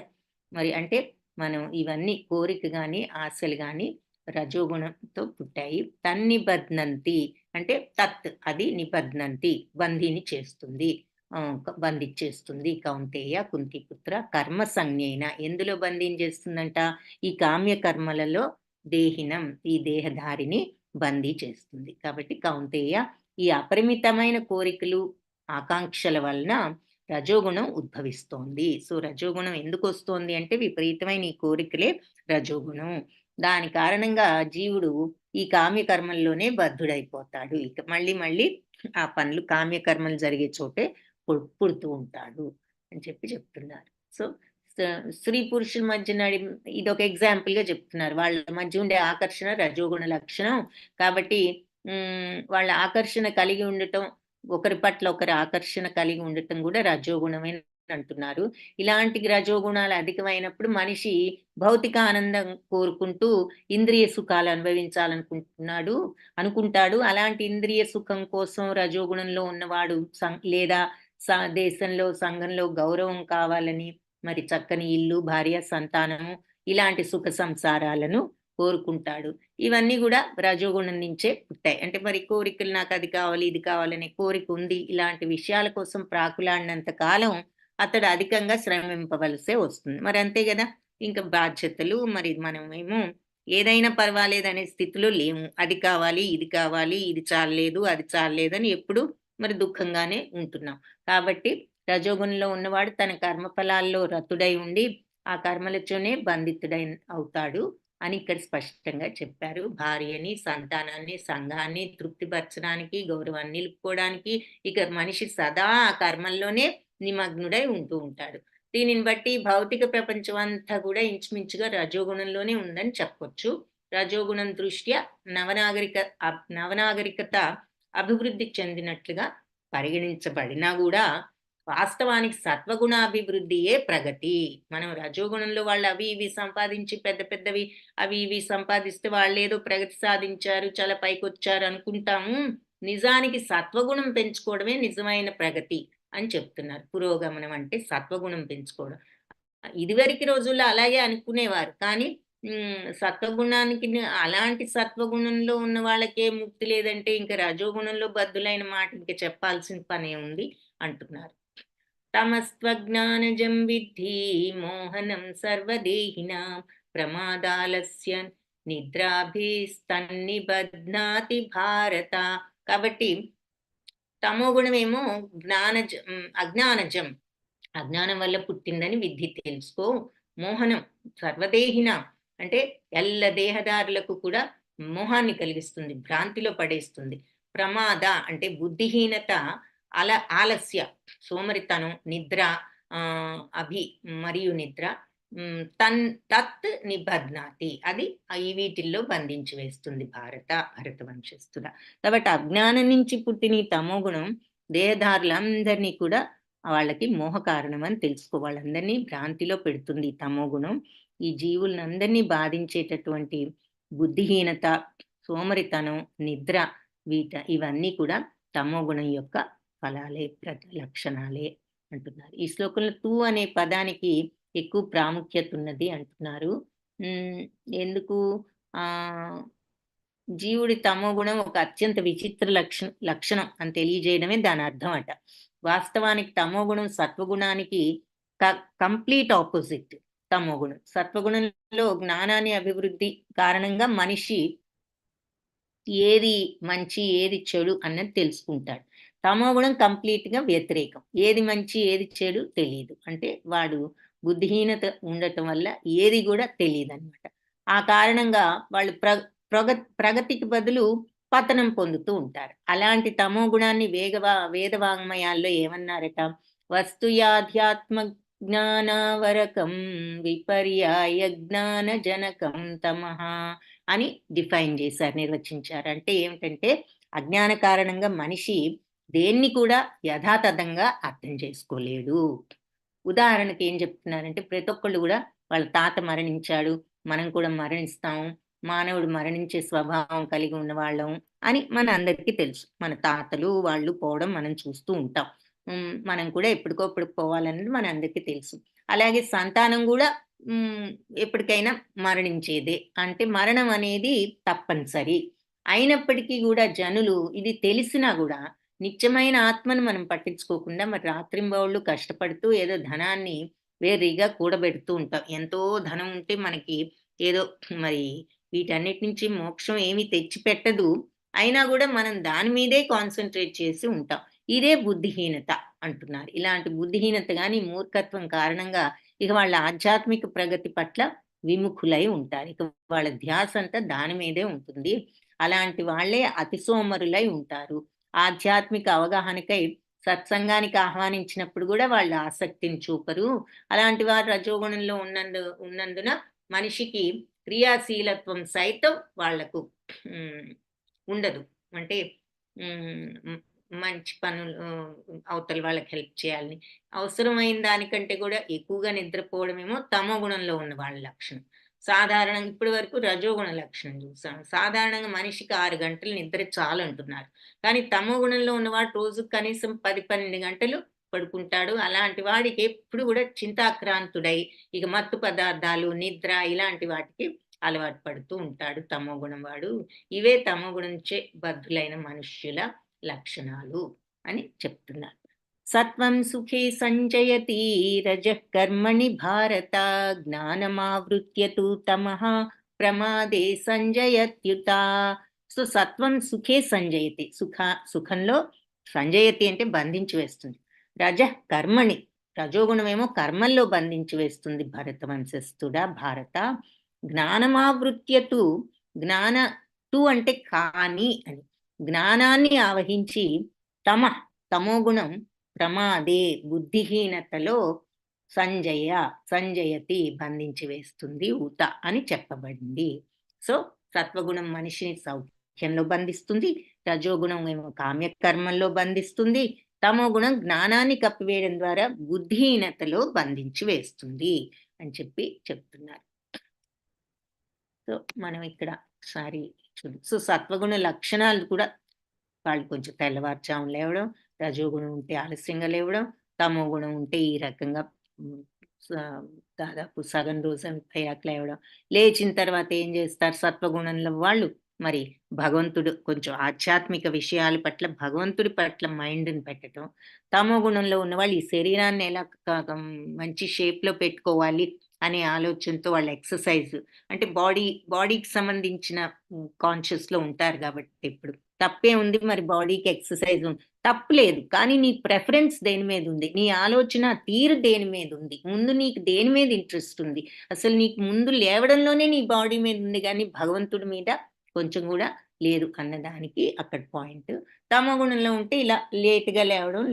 మరి అంటే మనం ఇవన్నీ కోరిక గాని, ఆశలు గాని రజోగుణంతో పుట్టాయి. తన్నిబధ్నంతి అంటే తత్ అది నిబధ్నంతి బంధిని చేస్తుంది, బంధించేస్తుంది. కౌంతేయ కుంతిపుత్ర కర్మ సంజ్ఞేన ఎందులో బంధించేస్తుందంట, ఈ కామ్య కర్మలలో దేహినం ఈ దేహధారిని బందీ చేస్తుంది. కాబట్టి కౌంతేయ ఈ అపరిమితమైన కోరికలు, ఆకాంక్షల వలన రజోగుణం ఉద్భవిస్తోంది. సో రజోగుణం ఎందుకు వస్తోంది అంటే విపరీతమైన ఈ కోరికలే రజోగుణం. దాని కారణంగా జీవుడు ఈ కామ్య కర్మల్లోనే బద్ధుడైపోతాడు. ఇక మళ్ళీ మళ్ళీ ఆ పనులు కామ్యకర్మలు జరిగే చోటే పుడుతూ ఉంటాడు అని చెప్పి చెప్తున్నారు. సో స్త్రీ పురుషుల మధ్య ఇదొక ఎగ్జాంపుల్ గా చెప్తున్నారు. వాళ్ళ మధ్య ఉండే ఆకర్షణ రజోగుణ లక్షణం కాబట్టి వాళ్ళ ఆకర్షణ కలిగి ఉండటం, ఒకరి పట్ల ఒకరి ఆకర్షణ కలిగి ఉండటం కూడా రజోగుణమైన అంటున్నారు. ఇలాంటి రజోగుణాలు అధికమైనప్పుడు మనిషి భౌతిక ఆనందం కోరుకుంటూ ఇంద్రియ సుఖాలు అనుకుంటాడు. అలాంటి ఇంద్రియ సుఖం కోసం రజోగుణంలో ఉన్నవాడు లేదా దేశంలో సంఘంలో గౌరవం కావాలని మరి చక్కని ఇల్లు, భార్య, సంతానము ఇలాంటి సుఖ సంసారాలను కోరుకుంటాడు. ఇవన్నీ కూడా రజోగుణం నుంచే పుట్టాయి. అంటే మరి కోరికలు నాకు అది కావాలి, ఇది కావాలనే కోరిక ఉంది. ఇలాంటి విషయాల కోసం ప్రాకులాడినంత కాలం అతడు అధికంగా శ్రమింపవలసే వస్తుంది. మరి అంతే కదా, ఇంకా బాధ్యతలు, మరి మనమేమో ఏదైనా పర్వాలేదనే స్థితిలో లేము. అది కావాలి, ఇది కావాలి, ఇది చాలలేదు, అది చాలలేదు అని ఎప్పుడు మరి దుఃఖంగానే ఉంటున్నాం. కాబట్టి రజోగుణంలో ఉన్నవాడు తన కర్మఫలాల్లో రతుడై ఉండి ఆ కర్మలతోనే బంధితుడై అవుతాడు అని ఇక్కడ స్పష్టంగా చెప్పారు. భార్యని, సంతానాన్ని, సంఘాన్ని తృప్తిపరచడానికి, గౌరవాన్ని నిలుపుకోవడానికి ఇక మనిషి సదా ఆ కర్మల్లోనే నిమగ్నుడై ఉంటూ ఉంటాడు. దీనిని బట్టి భౌతిక ప్రపంచం అంతా కూడా ఇంచుమించుగా రజోగుణంలోనే ఉందని చెప్పొచ్చు. రజోగుణం దృష్ట్యా నవనాగరికత అభివృద్ధి చెందినట్లుగా పరిగణించబడినా కూడా వాస్తవానికి సత్వగుణాభివృద్ధియే ప్రగతి. మనం రజోగుణంలో వాళ్ళు అవి ఇవి సంపాదించి పెద్ద పెద్దవి అవి ఇవి సంపాదిస్తే వాళ్ళు ఏదో ప్రగతి సాధించారు, చాలా పైకి వచ్చారు అనుకుంటాము. నిజానికి సత్వగుణం పెంచుకోవడమే నిజమైన ప్రగతి అని చెప్తున్నారు. పురోగమనం అంటే సత్వగుణం పెంచుకోవడం. ఇదివరకు రోజుల్లో అలాగే అనుకునేవారు. కానీ సత్వగుణానికి అలాంటి సత్వగుణంలో ఉన్న వాళ్ళకే ముక్తి లేదంటే ఇంకా రజోగుణంలో బద్ధులైన మాట ఇంకా చెప్పాల్సిన పనే ఉంది అంటున్నారు. తమస్త్వజ్ఞానజం విద్ధి మోహనం సర్వదేహినాం ప్రమాదాలస్య నిద్రాభిస్తన్నిబధ్నాతి భారత. కాబట్టి తమోగుణమేమో అజ్ఞానజం, అజ్ఞానం వల్ల పుట్టిందని విద్ధి తెలుసుకో. మోహనం సర్వదేహిన అంటే ఎల్ల దేహదారులకు కూడా మోహాన్ని కలిగిస్తుంది, భ్రాంతిలో పడేస్తుంది. ప్రమాద అంటే బుద్ధిహీనత, ఆలస్య, సోమరితనం, నిద్ర, మరియు నిద్ర, తత్ నిబధ్నాతి అది ఈ వీటిల్లో బంధించి వేస్తుంది భరతవంశస్థుల. కాబట్టి అజ్ఞానం నుంచి పుట్టిన ఈ తమోగుణం దేహదారులందరినీ కూడా వాళ్ళకి మోహ కారణం అని తెలుసుకో, వాళ్ళందరినీ భ్రాంతిలో పెడుతుంది తమోగుణం. ఈ జీవులందరినీ బాధించేటటువంటి బుద్ధిహీనత, సోమరితనం, నిద్ర ఇవన్నీ కూడా తమోగుణం యొక్క ఫలాలే, లక్షణాలే అంటున్నారు. ఈ శ్లోకంలో తూ అనే పదానికి ఎక్కువ ప్రాముఖ్యత ఉన్నది అంటున్నారు. ఎందుకు? జీవుడి తమోగుణం ఒక అత్యంత విచిత్ర లక్షణం అని తెలియజేయడమే దాని అర్థం అట. వాస్తవానికి తమోగుణం సత్వగుణానికి కంప్లీట్ ఆపోజిట్. తమోగుణం సత్వగుణంలో జ్ఞానాన్ని అభివృద్ధి కారణంగా మనిషి ఏది మంచి ఏది చెడు అన్నది తెలుసుకుంటాడు. తమోగుణం కంప్లీట్ గా వ్యతిరేకం. ఏది మంచి ఏది చెడు తెలియదు. అంటే వాడు బుద్ధిహీనత ఉండటం వల్ల ఏది కూడా తెలియదు అనమాట. ఆ కారణంగా వాళ్ళు ప్రగతికి బదులు పతనం పొందుతూ ఉంటారు. అలాంటి తమో గుణాన్ని వేదవాంగ్మయాల్లో ఏమన్నారట? వస్తుయాధ్యాత్మ జ్ఞానవరకం విపర్యాయ జ్ఞాన జనకం తమః అని డిఫైన్ చేశారు, నిర్వచించారు. అంటే ఏమిటంటే అజ్ఞాన కారణంగా మనిషి దేన్ని కూడా యథాతథంగా అర్థం చేసుకోలేడు. ఉదాహరణకి ఏం చెప్తున్నారంటే ప్రతి ఒక్కళ్ళు కూడా వాళ్ళ తాత మరణించాడు, మనం కూడా మరణిస్తాము, మానవుడు మరణించే స్వభావం కలిగి ఉన్న వాళ్ళం అని మన అందరికీ తెలుసు. మన తాతలు వాళ్ళు పోవడం మనం చూస్తూ ఉంటాం. మనం కూడా ఎప్పటికోప్పుడు పోవాలన్నది మన అందరికీ తెలుసు. అలాగే సంతానం కూడా ఎప్పటికైనా మరణించేదే. అంటే మరణం అనేది తప్పనిసరి. అయినప్పటికీ కూడా జనులు ఇది తెలిసినా కూడా నిత్యమైన ఆత్మను మనం పట్టించుకోకుండా మరి రాత్రింబవళ్ళు కష్టపడుతూ ఏదో ధనాన్ని వేరీగా కూడబెడుతూ ఉంటాం. ఎంతో ధనం ఉంటే మనకి ఏదో మరి వీటన్నిటి నుంచి మోక్షం ఏమీ తెచ్చిపెట్టదు. అయినా కూడా మనం దాని మీదే కాన్సన్ట్రేట్ చేసి ఉంటాం. ఇదే బుద్ధిహీనత అంటున్నారు. ఇలాంటి బుద్ధిహీనత కానీ మూర్ఖత్వం కారణంగా ఇక వాళ్ళ ఆధ్యాత్మిక ప్రగతి పట్ల విముఖులై ఉంటారు. ఇక వాళ్ళ ధ్యాస అంతా దాని మీదే ఉంటుంది. అలాంటి వాళ్ళే అతి సోమరులై ఉంటారు. ఆధ్యాత్మిక అవగాహనకై సత్సంగానికి ఆహ్వానించినప్పుడు కూడా వాళ్ళు ఆసక్తిని చూపరు. అలాంటి వారు రజోగుణంలో ఉన్నందున మనిషికి క్రియాశీలత్వం సైతం వాళ్లకు ఉండదు. అంటే మంచి పనులు అవతల వాళ్ళకి హెల్ప్ చేయాలని. అవసరమైన దానికంటే కూడా ఎక్కువగా నిద్రపోవడమేమో తమో గుణంలో ఉన్న వాళ్ళ లక్షణం. సాధారణంగా ఇప్పటి వరకు రజోగుణ లక్షణం చూసాం. సాధారణంగా మనిషికి 6 గంటలు నిద్ర చాలంటున్నారు. కానీ తమో గుణంలో ఉన్నవాడు రోజుకి కనీసం 10, 12 గంటలు పడుకుంటాడు. అలాంటి వాడికి ఎప్పుడు కూడా చింతాక్రాంతుడై ఇక మత్తు పదార్థాలు, నిద్ర ఇలాంటి వాటికి అలవాటు పడుతూ ఉంటాడు తమో గుణం వాడు. ఇవే తమో గుణంచే బద్ధులైన మనుష్యుల లక్షణాలు అని చెప్తున్నారు. సత్వం సుఖే సంజయతి రజః కర్మణి భారత జ్ఞానమావృత్య తు తమః ప్రమాదే సంజయత్యుత. సో సత్వం సుఖే సంజయతి, సుఖంలో సంజయతి అంటే బంధించి వేస్తుంది. రజః కర్మణి, రజోగుణమేమో కర్మల్లో బంధించి వేస్తుంది. భరత వంశస్థుడా భారత. జ్ఞానమావృత్యతు, జ్ఞాన తు అంటే కానీ అని, జ్ఞానాన్ని ఆవహించి తమోగుణం ప్రమాదే బుద్ధిహీనతలో సంజయతి బంధించి వేస్తుంది ఉత అని చెప్పబడింది. సో సత్వగుణం మనిషిని సౌఖ్యంలో బంధిస్తుంది, రజోగుణం ఏమో కామ్యకర్మల్లో బంధిస్తుంది, తమోగుణం జ్ఞానాన్ని కప్పివేయడం ద్వారా బుద్ధిహీనతలో బంధించి వేస్తుంది అని చెప్తున్నారు. సో మనం ఇక్కడ ఒకసారి చూడు. సో సత్వగుణ లక్షణాలు కూడా వాళ్ళు కొంచెం తెల్లవారుజామున లేవడం, రజోగుణం ఉంటే ఆలస్యంగా లేవడం, తమో గుణం ఉంటే ఈ రకంగా దాదాపు సగం రోజు అయ్యాక లేవడం. లేచిన తర్వాత ఏం చేస్తారు సత్వగుణంలో వాళ్ళు? మరి భగవంతుడు కొంచెం ఆధ్యాత్మిక విషయాల పట్ల, భగవంతుడి పట్ల మైండ్ని పెట్టడం. తమో గుణంలో ఉన్న వాళ్ళు ఈ శరీరాన్ని ఎలా మంచి షేప్లో పెట్టుకోవాలి అనే ఆలోచనతో వాళ్ళు ఎక్సర్సైజ్ అంటే బాడీకి సంబంధించిన కాన్షియస్లో ఉంటారు కాబట్టి ఇప్పుడు తప్పే ఉంది. మరి బాడీకి ఎక్సర్సైజ్ తప్పులేదు, కానీ నీ ప్రెఫరెన్స్ దేని మీద ఉంది, నీ ఆలోచన తీరు దేని మీద ఉంది, ముందు నీకు దేని మీద ఇంట్రెస్ట్ ఉంది, అసలు నీకు ముందు లేవడంలోనే నీ బాడీ మీద ఉంది కానీ భగవంతుడి మీద కొంచెం కూడా లేదు అన్నదానికి అక్కడ పాయింట్. తమో గుణంలో ఉంటే ఇలా లేట్గా లేవడం,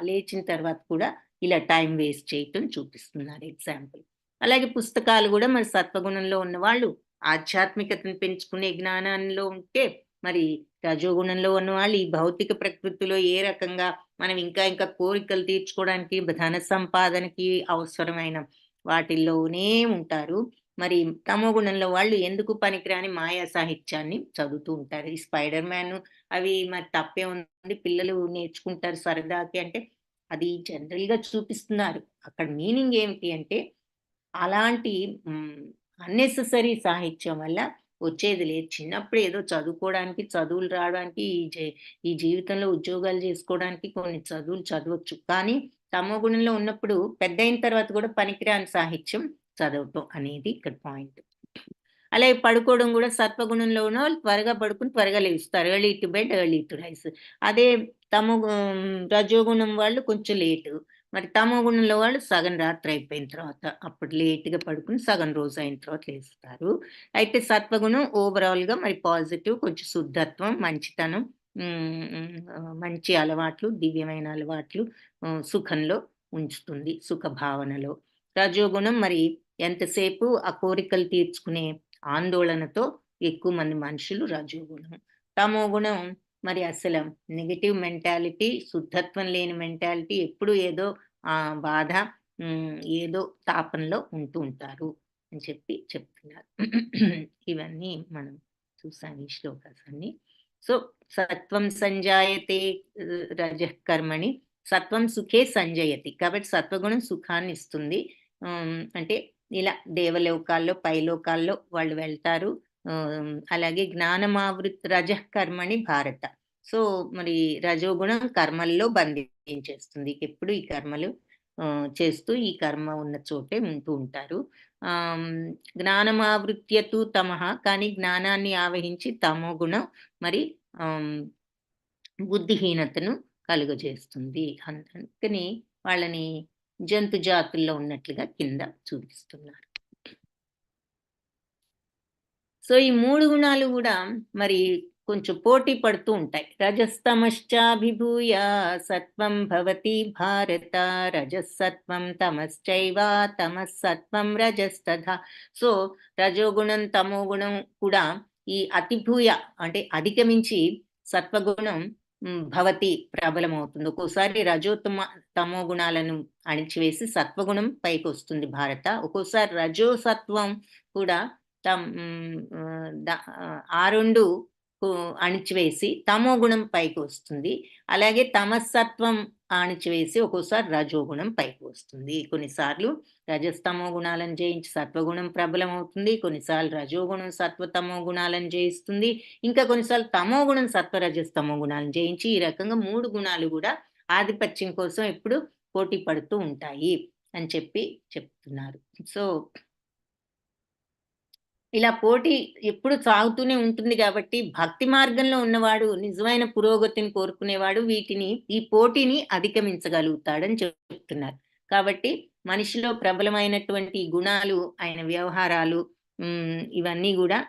లేచిన తర్వాత కూడా ఇలా టైం వేస్ట్ చేయటం చూపిస్తున్నారు ఎగ్జాంపుల్. అలాగే పుస్తకాలు కూడా మరి సత్వగుణంలో ఉన్న వాళ్ళు ఆధ్యాత్మికతను పెంచుకునే జ్ఞానంలో ఉంటే, మరి రజోగుణంలో ఉన్న వాళ్ళు ఈ భౌతిక ప్రకృతిలో ఏ రకంగా మనం ఇంకా కోరికలు తీర్చుకోవడానికి, ధన సంపాదనకి అవసరమైన వాటిల్లోనే ఉంటారు. మరి తమో గుణంలో వాళ్ళు ఎందుకు పనికిరాని మాయా సాహిత్యాన్ని చదువుతూ ఉంటారు. ఈ స్పైడర్ మ్యాన్ అవి మరి తప్పే ఉంది, పిల్లలు నేర్చుకుంటారు సరదాకి అంటే అది జనరల్గా చూపిస్తున్నారు. అక్కడ మీనింగ్ ఏమిటి అంటే అలాంటి అన్నెసెసరీ సాహిత్యం వల్ల వచ్చేది లేదు. చిన్నప్పుడు ఏదో చదువుకోవడానికి, చదువులు రావడానికి, ఈ జీవితంలో ఉద్యోగాలు చేసుకోవడానికి కొన్ని చదువులు చదవచ్చు. కానీ తమో గుణంలో ఉన్నప్పుడు పెద్ద అయిన తర్వాత కూడా పనికిరాని సాహిత్యం చదవటం అనేది ఇక్కడ పాయింట్. అలాగే పడుకోవడం కూడా సత్వగుణంలో ఉన్న వాళ్ళు త్వరగా పడుకుని త్వరగా లేస్తారు. Early to bed early to rice. అదే రజోగుణం వాళ్ళు కొంచెం లేటు. మరి తమో గుణంలో వాళ్ళు సగం రాత్రి అయిపోయిన తర్వాత అప్పుడు లేట్గా పడుకుని సగం రోజు అయిన తర్వాత లేస్తారు. అయితే సత్వగుణం ఓవరాల్గా మరి పాజిటివ్, కొంచెం శుద్ధత్వం, మంచితనం, మంచి అలవాట్లు, దివ్యమైన అలవాట్లు సుఖంలో ఉంచుతుంది, సుఖ భావనలో. రజోగుణం మరి ఎంతసేపు ఆ కోరికలు తీర్చుకునే ఆందోళనతో ఎక్కువ మంది మనుషులు రజోగుణం. తమో గుణం మరి అసలు నెగిటివ్ మెంటాలిటీ, శుద్ధత్వం లేని మెంటాలిటీ, ఎప్పుడు ఏదో బాధ, ఏదో తాపంలో ఉంటూ ఉంటారు అని చెప్తున్నారు. ఇవన్నీ మనం చూసాం ఈ శ్లోకాన్ని. సో సత్వం సంజాయతే రజః కర్మణి, సత్వం సుఖే సంజయతి. కాబట్టి సత్వగుణం సుఖాన్ని ఇస్తుంది. అంటే ఇలా దేవలోకాల్లో, పైలోకాల్లో వాళ్ళు వెళ్తారు. అలాగే జ్ఞానమావృత్ రజః కర్మణి భారత. సో మరి రజోగుణం కర్మల్లో బంధించేస్తుంది. ఎప్పుడు ఈ కర్మలు చేస్తూ ఈ కర్మ ఉన్న చోటే ఉంటూ ఉంటారు. జ్ఞానమావృత్యతు తమః, కానీ జ్ఞానాన్ని ఆవహించి తమో గుణం మరి బుద్ధిహీనతను కలుగజేస్తుంది. అందుకని వాళ్ళని జంతు జాతుల్లో ఉన్నట్లుగా కింద చూపిస్తున్నారు. సో ఈ 3 గుణాలు కూడా మరి కొంచెం పోటీ పడుతూ ఉంటాయి. రజస్తమశ్చాభిభూయ సత్వం భవతి భారత, రజసత్వం తమశ్చైవ తమస్సత్వం రజస్తథా. సో రజోగుణం, తమో గుణం కూడా ఈ అతిభూయ అంటే అధిగమించి సత్వగుణం భవతి ప్రబలమవుతుంది. ఒక్కోసారి తమో గుణాలను అణిచివేసి సత్వగుణం పైకి వస్తుంది భారత. ఒక్కోసారి రజోసత్వం కూడా ఆ రెండు అణిచివేసి తమో గుణం పైకి వస్తుంది. అలాగే తమసత్వం అణిచివేసి ఒక్కోసారి రజోగుణం పైకి వస్తుంది. కొన్నిసార్లు రజస్తమో గుణాలను జయించి సత్వగుణం ప్రబలం అవుతుంది. కొన్నిసార్లు రజోగుణం సత్వతమో గుణాలను జయిస్తుంది. ఇంకా కొన్నిసార్లు తమో గుణం సత్వరజస్తమో గుణాలను జయించి ఈ రకంగా 3 గుణాలు కూడా ఆధిపత్యం కోసం ఎప్పుడు పోటీ పడుతూ ఉంటాయి అని చెప్తున్నారు. సో ఇలా పోటీ ఎప్పుడు సాగుతూనే ఉంటుంది కాబట్టి భక్తి మార్గంలో ఉన్నవాడు, నిజమైన పురోగతిని కోరుకునేవాడు ఈ పోటీని అధిగమించగలుగుతాడని చెప్తున్నారు. కాబట్టి మనిషిలో ప్రబలమైనటువంటి గుణాలు, ఆయన వ్యవహారాలు, ఇవన్నీ కూడా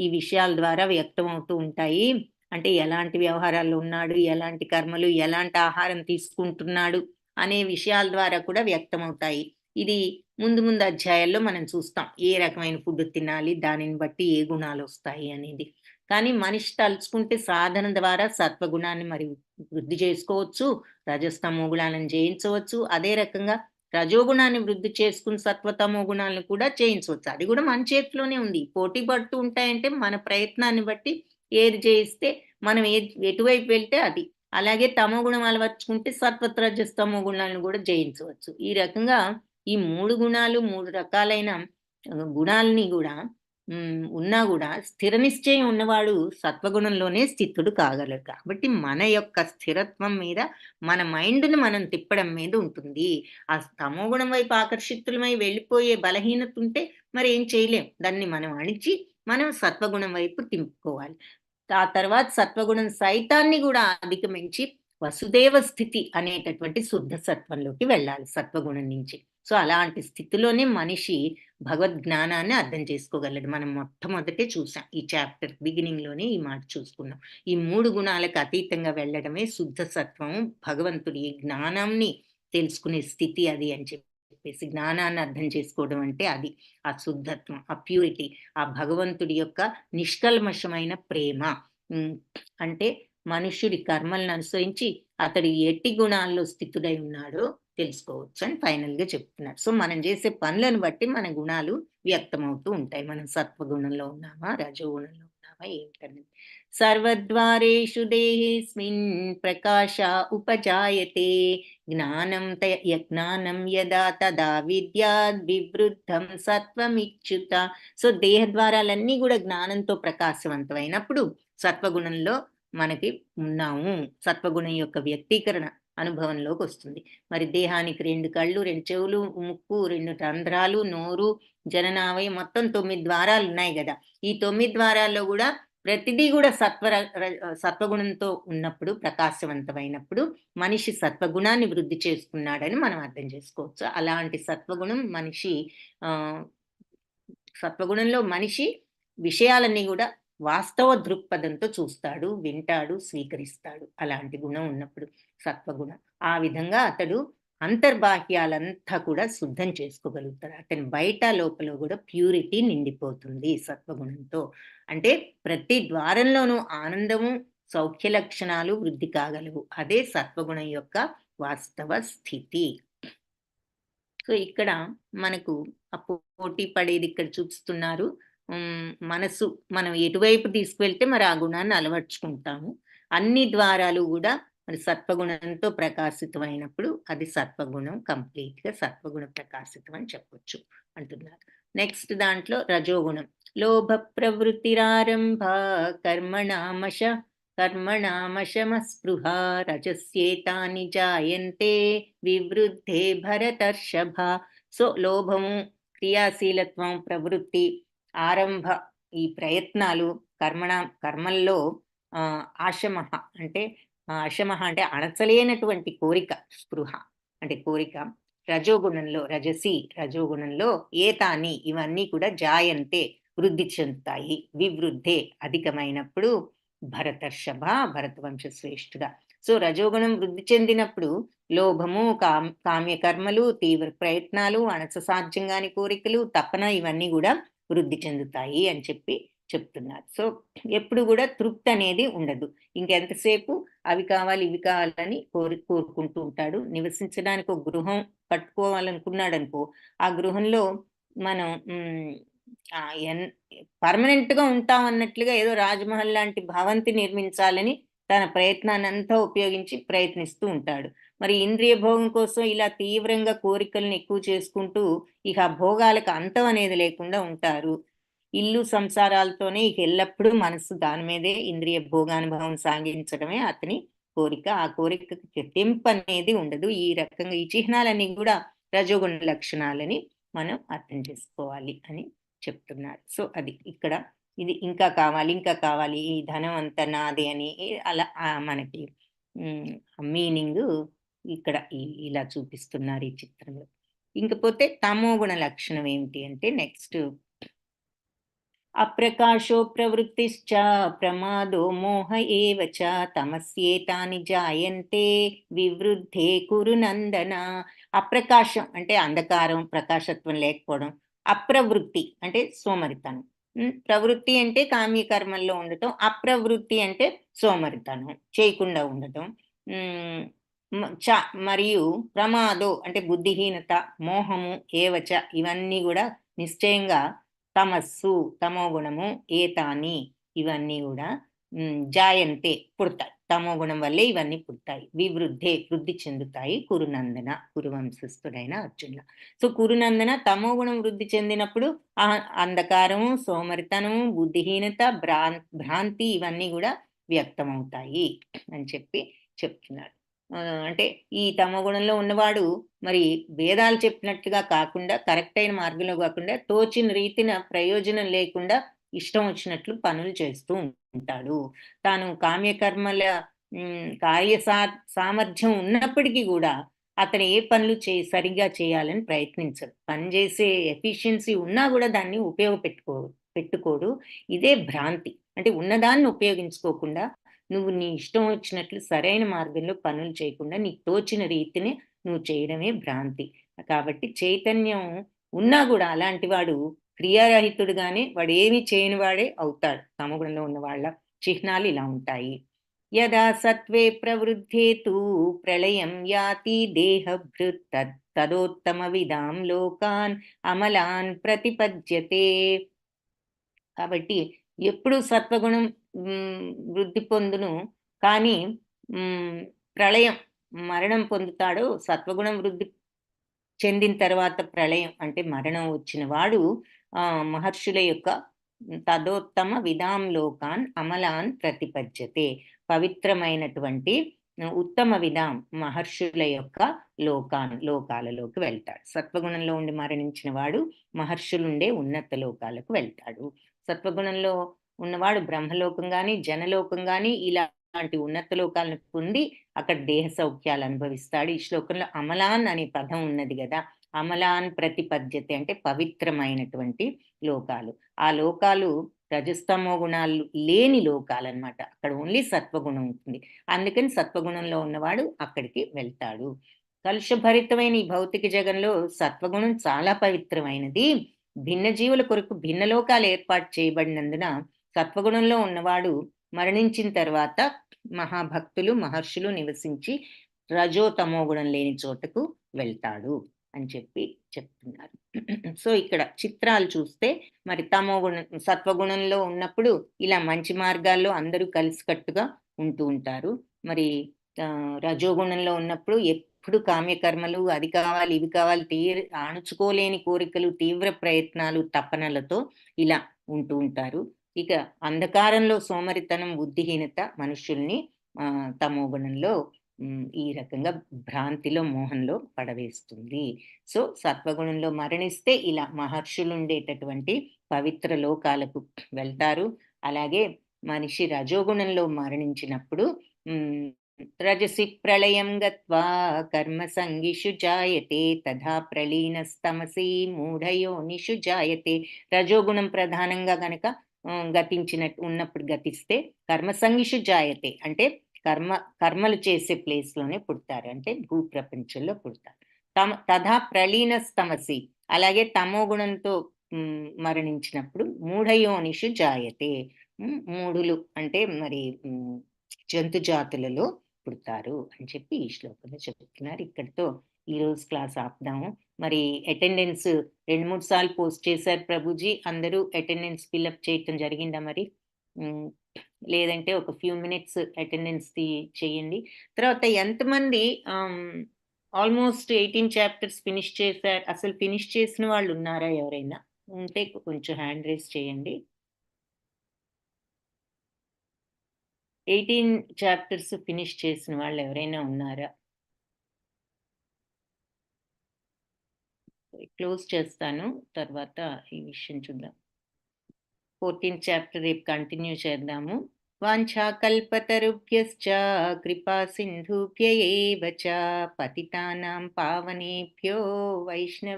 ఈ విషయాల ద్వారా వ్యక్తం అవుతూ ఉంటాయి. అంటే ఎలాంటి వ్యవహారాల్లో ఉన్నాడు, ఎలాంటి కర్మలు, ఎలాంటి ఆహారం తీసుకుంటున్నాడు అనే విషయాల ద్వారా కూడా వ్యక్తమవుతాయి. ఇది ముందు అధ్యాయాల్లో మనం చూస్తాం. ఏ రకమైన ఫుడ్ తినాలి, దానిని బట్టి ఏ గుణాలు వస్తాయి అనేది. కానీ మనిషి తలుచుకుంటే సాధన ద్వారా సత్వగుణాన్ని మరి వృద్ధి చేసుకోవచ్చు, రజస్తమో గుణాలను జయించవచ్చు. అదే రకంగా రజోగుణాన్ని వృద్ధి చేసుకుని సత్వతమో గుణాలను కూడా జయించవచ్చు. అది కూడా మన చేతిలోనే ఉంది. పోటీ పడుతూ ఉంటాయంటే మన ప్రయత్నాన్ని బట్టి ఏది జయిస్తే మనం ఎటువైపు వెళ్తే అది. అలాగే తమో గుణం అలవర్చుకుంటే సత్వరజస్తమో గుణాలను కూడా జయించవచ్చు. ఈ రకంగా ఈ 3 గుణాలు, 3 రకాలైన గుణాలని కూడా ఉన్నా కూడా స్థిర నిశ్చయం ఉన్నవాడు సత్వగుణంలోనే స్థితుడు కాగలడు. కాబట్టి మన యొక్క స్థిరత్వం మీద, మన మైండ్ని మనం తిప్పడం మీద ఉంటుంది. ఆ తమో గుణం వైపు ఆకర్షితులమై వెళ్ళిపోయే బలహీనత ఉంటే మరి ఏం చేయలేం. దాన్ని మనం అణిచి మనం సత్వగుణం వైపు తిప్పుకోవాలి. ఆ తర్వాత సత్వగుణం సైతాన్ని కూడా అధిగమించి వసుదేవ స్థితి అనేటటువంటి శుద్ధ సత్వంలోకి వెళ్ళాలి సత్వగుణం నుంచి. సో అలాంటి స్థితిలోనే మనిషి భగవద్ జ్ఞానాన్ని అర్థం చేసుకోగలడు. మనం మొట్టమొదటే చూసాం, ఈ చాప్టర్ బిగినింగ్ లోనే ఈ మాట చూసుకున్నాం. ఈ 3 గుణాలకు అతీతంగా వెళ్ళడమే శుద్ధ సత్వం, భగవంతుడి జ్ఞానాన్ని తెలుసుకునే స్థితి అది అని చెప్పేసి. జ్ఞానాన్ని అర్థం చేసుకోవడం అంటే అది, ఆ శుద్ధత్వం, ఆ ప్యూరిటీ, ఆ భగవంతుడి యొక్క నిష్కల్మషమైన ప్రేమ. అంటే మనుష్యుడి కర్మలను అనుసరించి అతడి ఎట్టి గుణాల్లో స్థితుడై ఉన్నాడో తెలుసుకోవచ్చు అని ఫైనల్ గా చెప్తున్నారు. సో మనం చేసే పనులను బట్టి మన గుణాలు వ్యక్తమవుతూ ఉంటాయి. మనం సత్వగుణంలో ఉన్నామా, రజోగుణంలో ఉన్నామా ఏమిటనేది. సర్వద్వారేషు దేహేస్మిన్ ప్రకాశ ఉపజాయతే జ్ఞానం యదా తదా విద్యాద్ వివృద్ధం సత్వమిచ్యుత. సో దేహ ద్వారాలన్నీ కూడా జ్ఞానంతో ప్రకాశవంతమైనప్పుడు సత్వగుణంలో మనకి ఉన్నాము. సత్వగుణం యొక్క వ్యక్తీకరణ అనుభవంలోకి వస్తుంది. మరి దేహానికి 2 కళ్ళు, 2 చెవులు, ముక్కు, 2 రంధ్రాలు, నోరు, జననావయం, మొత్తం 9 ద్వారాలు ఉన్నాయి కదా. ఈ 9 ద్వారాల్లో కూడా ప్రతిదీ కూడా సత్వగుణంతో ఉన్నప్పుడు, ప్రకాశవంతమైనప్పుడు మనిషి సత్వగుణాన్ని వృద్ధి చేసుకున్నాడని మనం అర్థం చేసుకోవచ్చు. అలాంటి సత్వగుణంలో మనిషి విషయాలన్నీ కూడా వాస్తవ దృక్పథంతో చూస్తాడు, వింటాడు, స్వీకరిస్తాడు. అలాంటి గుణం ఉన్నప్పుడు సత్వగుణం. ఆ విధంగా అతడు అంతర్బాహ్యాలంతా కూడా శుద్ధం చేసుకోగలుగుతాడు. అతని బయట లోపల కూడా ప్యూరిటీ నిండిపోతుంది సత్వగుణంతో. అంటే ప్రతి ద్వారంలోనూ ఆనందము, సౌఖ్య లక్షణాలు వృద్ధి కాగలవు. అదే సత్వగుణం యొక్క వాస్తవ స్థితి. సో ఇక్కడ మనకు ఆ పోటీ పడేది ఇక్కడ చూపిస్తున్నారు. మనసు మనం ఎటువైపు తీసుకువెళ్తే మరి ఆ గుణాన్ని అలవర్చుకుంటాము. అన్ని ద్వారాలు కూడా మరి సత్వగుణంతో ప్రకాశితమైనప్పుడు అది సత్వగుణం, కంప్లీట్ గా సత్వగుణ ప్రకాశితం అని చెప్పొచ్చు అంటున్నారు. నెక్స్ట్ దాంట్లో రజోగుణం. లోభ ప్రవృత్తిరారంభ కర్మణామశమస్పృహ రజస్యేతాని జాయంతే వివృద్ధే భరతర్షభ. సో లోభము, క్రియాశీలత్వం, ప్రవృత్తి, ఆరంభ, ఈ ప్రయత్నాలు, కర్మల్లో ఆశమహ అంటే అంటే అణచలేనటువంటి కోరిక, స్పృహ అంటే కోరిక. రజోగుణంలో ఏతాని ఇవన్నీ కూడా జాయంతే వృద్ధి చెందుతాయి. వివృద్ధే అధికమైనప్పుడు భరతర్షభ, భరతవంశ శ్రేష్ఠుడా. సో రజోగుణం వృద్ధి చెందినప్పుడు లోభము, కామ్యకర్మలు, తీవ్ర ప్రయత్నాలు, అణచసాధ్యంగాని కోరికలు, తపన ఇవన్నీ కూడా వృద్ధి చెందుతాయి అని చెప్పి చెప్తున్నారు. సో ఎప్పుడు కూడా తృప్తి అనేది ఉండదు. ఇంకెంతసేపు అవి కావాలి ఇవి కావాలని కోరుకుంటూ ఉంటాడు. నివసించడానికి ఒక గృహం కట్టుకోవాలనుకున్నాడనుకో, ఆ గృహంలో మనం పర్మనెంట్గా ఉంటాం అన్నట్లుగా ఏదో రాజమహల్ లాంటి భవంతి నిర్మించాలని తన ప్రయత్నాన్నంతా ఉపయోగించి ప్రయత్నిస్తూ ఉంటాడు. మరి ఇంద్రియ భోగం కోసం ఇలా తీవ్రంగా కోరికలను ఎక్కువ చేసుకుంటూ ఇక ఆ భోగాలకు అంతం అనేది లేకుండా ఉంటారు. ఇల్లు సంసారాలతోనే ఇక ఎల్లప్పుడూ మనస్సు దాని మీదే ఇంద్రియ భోగానుభవం సాగించడమే అతని కోరిక. ఆ కోరికకి తెంపు అనేది ఉండదు. ఈ రకంగా ఈ చిహ్నాలన్నీ కూడా రజోగుణ లక్షణాలని మనం అర్థం చేసుకోవాలి అని చెప్తున్నారు. సో అది ఇక్కడ ఇది ఇంకా కావాలి ఇంకా కావాలి ఈ ధనం అంతా నాదే అని అలా మనకి మీనింగ్ ఇక్కడ ఇలా చూపిస్తున్నారు ఈ చిత్రంలో. ఇంకపోతే తమోగుణ లక్షణం ఏమిటి అంటే నెక్స్ట్ అప్రకాశో ప్రవృత్తిశ్చ ప్రమాదో మోహ ఏవ చ తమస్యేతాని జాయంతే వివృద్ధే కురు నందన. అప్రకాశం అంటే అంధకారం, ప్రకాశత్వం లేకపోవడం. అప్రవృత్తి అంటే సోమరితనం. ప్రవృత్తి అంటే కామ్యకర్మల్లో ఉండటం. అప్రవృత్తి అంటే సోమరితనం, చేయకుండా ఉండటం. మరియు ప్రమాదో అంటే బుద్ధిహీనత, మోహము, ఏవచ ఇవన్నీ కూడా నిశ్చయంగా తమస్సు తమోగుణము ఏతాని ఇవన్నీ కూడా జాయంతే పుడతాయి. తమోగుణం వల్లే ఇవన్నీ పుడతాయి. వివృద్ధే వృద్ధి చెందుతాయి. కురునందన కురువంశస్థుడైన అర్జునుల. సో కురునందన తమోగుణం వృద్ధి చెందినప్పుడు అంధకారము, సోమరితనము, బుద్ధిహీనత, భ్రాంతి ఇవన్నీ కూడా వ్యక్తమవుతాయి అని చెప్తున్నాడు. అంటే ఈ తమోగుణంలో ఉన్నవాడు మరి వేదాలు చెప్పినట్టుగా కాకుండా కరెక్ట్ అయిన మార్గంలో కాకుండా తోచిన రీతిన ప్రయోజనం లేకుండా ఇష్టం వచ్చినట్లు పనులు చేస్తూ ఉంటాడు. తాను కామ్యకర్మల సామర్థ్యం ఉన్నప్పటికీ కూడా అతను ఏ పనులు సరిగ్గా చేయాలని ప్రయత్నించడు. పనిచేసే ఎఫిషియన్సీ ఉన్నా కూడా దాన్ని పెట్టుకోడు. ఇదే భ్రాంతి. అంటే ఉన్నదాన్ని ఉపయోగించుకోకుండా నువ్వు నీ ఇష్టం వచ్చినట్లు సరైన మార్గంలో పనులు చేయకుండా నీకు తోచిన రీతిని నువ్వు చేయడమే భ్రాంతి. కాబట్టి చైతన్యం ఉన్నా కూడా అలాంటి వాడు క్రియారహితుడుగానే వాడు ఏమీ చేయని వాడే అవుతాడు. తమగుణంలో ఉన్న వాళ్ళ చిహ్నాలు ఇలా ఉంటాయి. యదా సత్వే ప్రవృద్ధేతు ప్రళయం యాతి దేహభృత్ తదోత్తమ విదాం లోకాన్ అమలాన్ ప్రతిపద్యతే. కాబట్టి ఎప్పుడు సత్వగుణం వృద్ధి పొందును, కానీ ప్రళయం మరణం పొందుతాడు. సత్వగుణం వృద్ధి చెందిన తర్వాత ప్రళయం అంటే మరణం వచ్చిన వాడు మహర్షుల యొక్క తదోత్తమ విదాం లోకాన్ అమలాన్ ప్రతిపద్యతే. పవిత్రమైనటువంటి ఉత్తమ విధాం మహర్షుల యొక్క లోకాలలోకి వెళ్తాడు. సత్వగుణంలో ఉండి మరణించిన వాడు మహర్షులుండే ఉన్నత లోకాలకు వెళ్తాడు. సత్వగుణంలో ఉన్నవాడు బ్రహ్మలోకం గాని జనలోకం గాని ఇలాంటి ఉన్నత లోకాలను పొంది అక్కడ దేహ సౌఖ్యాలు అనుభవిస్తాడు. ఈ శ్లోకంలో అమలాన్ అనే పదం ఉన్నది కదా. అమలాన్ ప్రతిపద్యతే అంటే పవిత్రమైనటువంటి లోకాలు. ఆ లోకాలు రజస్తమో గుణాలు లేని లోకాలు అన్నమాట. అక్కడ ఓన్లీ సత్వగుణం ఉంటుంది. అందుకని సత్వగుణంలో ఉన్నవాడు అక్కడికి వెళ్తాడు. కలుషభరితమైన ఈ భౌతిక జగంలో సత్వగుణం చాలా పవిత్రమైనది. భిన్న జీవుల కొరకు భిన్న లోకాలు ఏర్పాటు చేయబడినందున సత్వగుణంలో ఉన్నవాడు మరణించిన తర్వాత మహాభక్తులు మహర్షులు నివసించి రజోతమో గుణం లేని చోటకు వెళ్తాడు అని చెప్తున్నారు. సో ఇక్కడ చిత్రాలు చూస్తే మరి సత్వగుణంలో ఉన్నప్పుడు ఇలా మంచి మార్గాల్లో అందరూ కలిసికట్టుగా ఉంటూ ఉంటారు. మరి రజోగుణంలో ఉన్నప్పుడు ఎప్పుడు కామ్యకర్మలు అది కావాలి ఇవి కావాలి అణుచుకోలేని కోరికలు తీవ్ర ప్రయత్నాలు తపనలతో ఇలా ఉంటూ ఉంటారు. ఇక అంధకారంలో సోమరితనం బుద్ధిహీనత మనుషుల్ని తమోగుణంలో ఈ రకంగా భ్రాంతిలో మోహంలో పడవేస్తుంది. సో సత్వగుణంలో మరణిస్తే ఇలా మహర్షులు ఉండేటటువంటి పవిత్ర లోకాలకు వెళ్తారు. అలాగే మనిషి రజోగుణంలో మరణించినప్పుడు రజసి ప్రళయం గత్వా కర్మ సంగిషు జాయతే తథా ప్రళీనస్తమసి మూఢయోనిషు జాయతే. రజోగుణం ప్రధానంగా గనక ఉన్నప్పుడు గతిస్తే కర్మ సంగిషు జాయతే అంటే కర్మలు చేసే ప్లేస్ లోనే పుడతారు. అంటే భూ ప్రపంచంలో పుడతారు. తథా ప్రళీనస్తమసి అలాగే తమో గుణంతో మరణించినప్పుడు మూఢయోనిషు జాయతే. మూఢులు అంటే మరి జంతు జాతులలో పుడతారు అని చెప్పి ఈ శ్లోకంలో చెప్తున్నారు. ఇక్కడితో ఈరోజు క్లాస్ ఆపుదాము. మరి అటెండెన్స్ 2, 3 సార్లు పోస్ట్ చేశారు ప్రభుజీ. అందరూ అటెండెన్స్ ఫిల్అప్ చేయటం జరిగిందా మరి? లేదంటే ఒక ఫ్యూ మినిట్స్ అటెండెన్స్ చేయండి. తర్వాత ఎంతమంది ఆల్మోస్ట్ 18 చాప్టర్స్ ఫినిష్ చేశారు? అసలు ఫినిష్ చేసిన వాళ్ళు ఉన్నారా ఎవరైనా? ఉంటే కొంచెం హ్యాండ్ రైజ్ చేయండి. 18 చాప్టర్స్ ఫినిష్ చేసిన వాళ్ళు ఎవరైనా ఉన్నారా? క్లోజ్ చేస్తాను. తర్వాత ఈ విషయం చూద్దాం. 14th చాప్టర్ రేపు కంటిన్యూ చేద్దాము. వాంఛాకల్పతరుభ్యశ్చ కృపా సింధుభ్య ఏవ చ పతితానాం పావనేభ్యో వైష్ణవ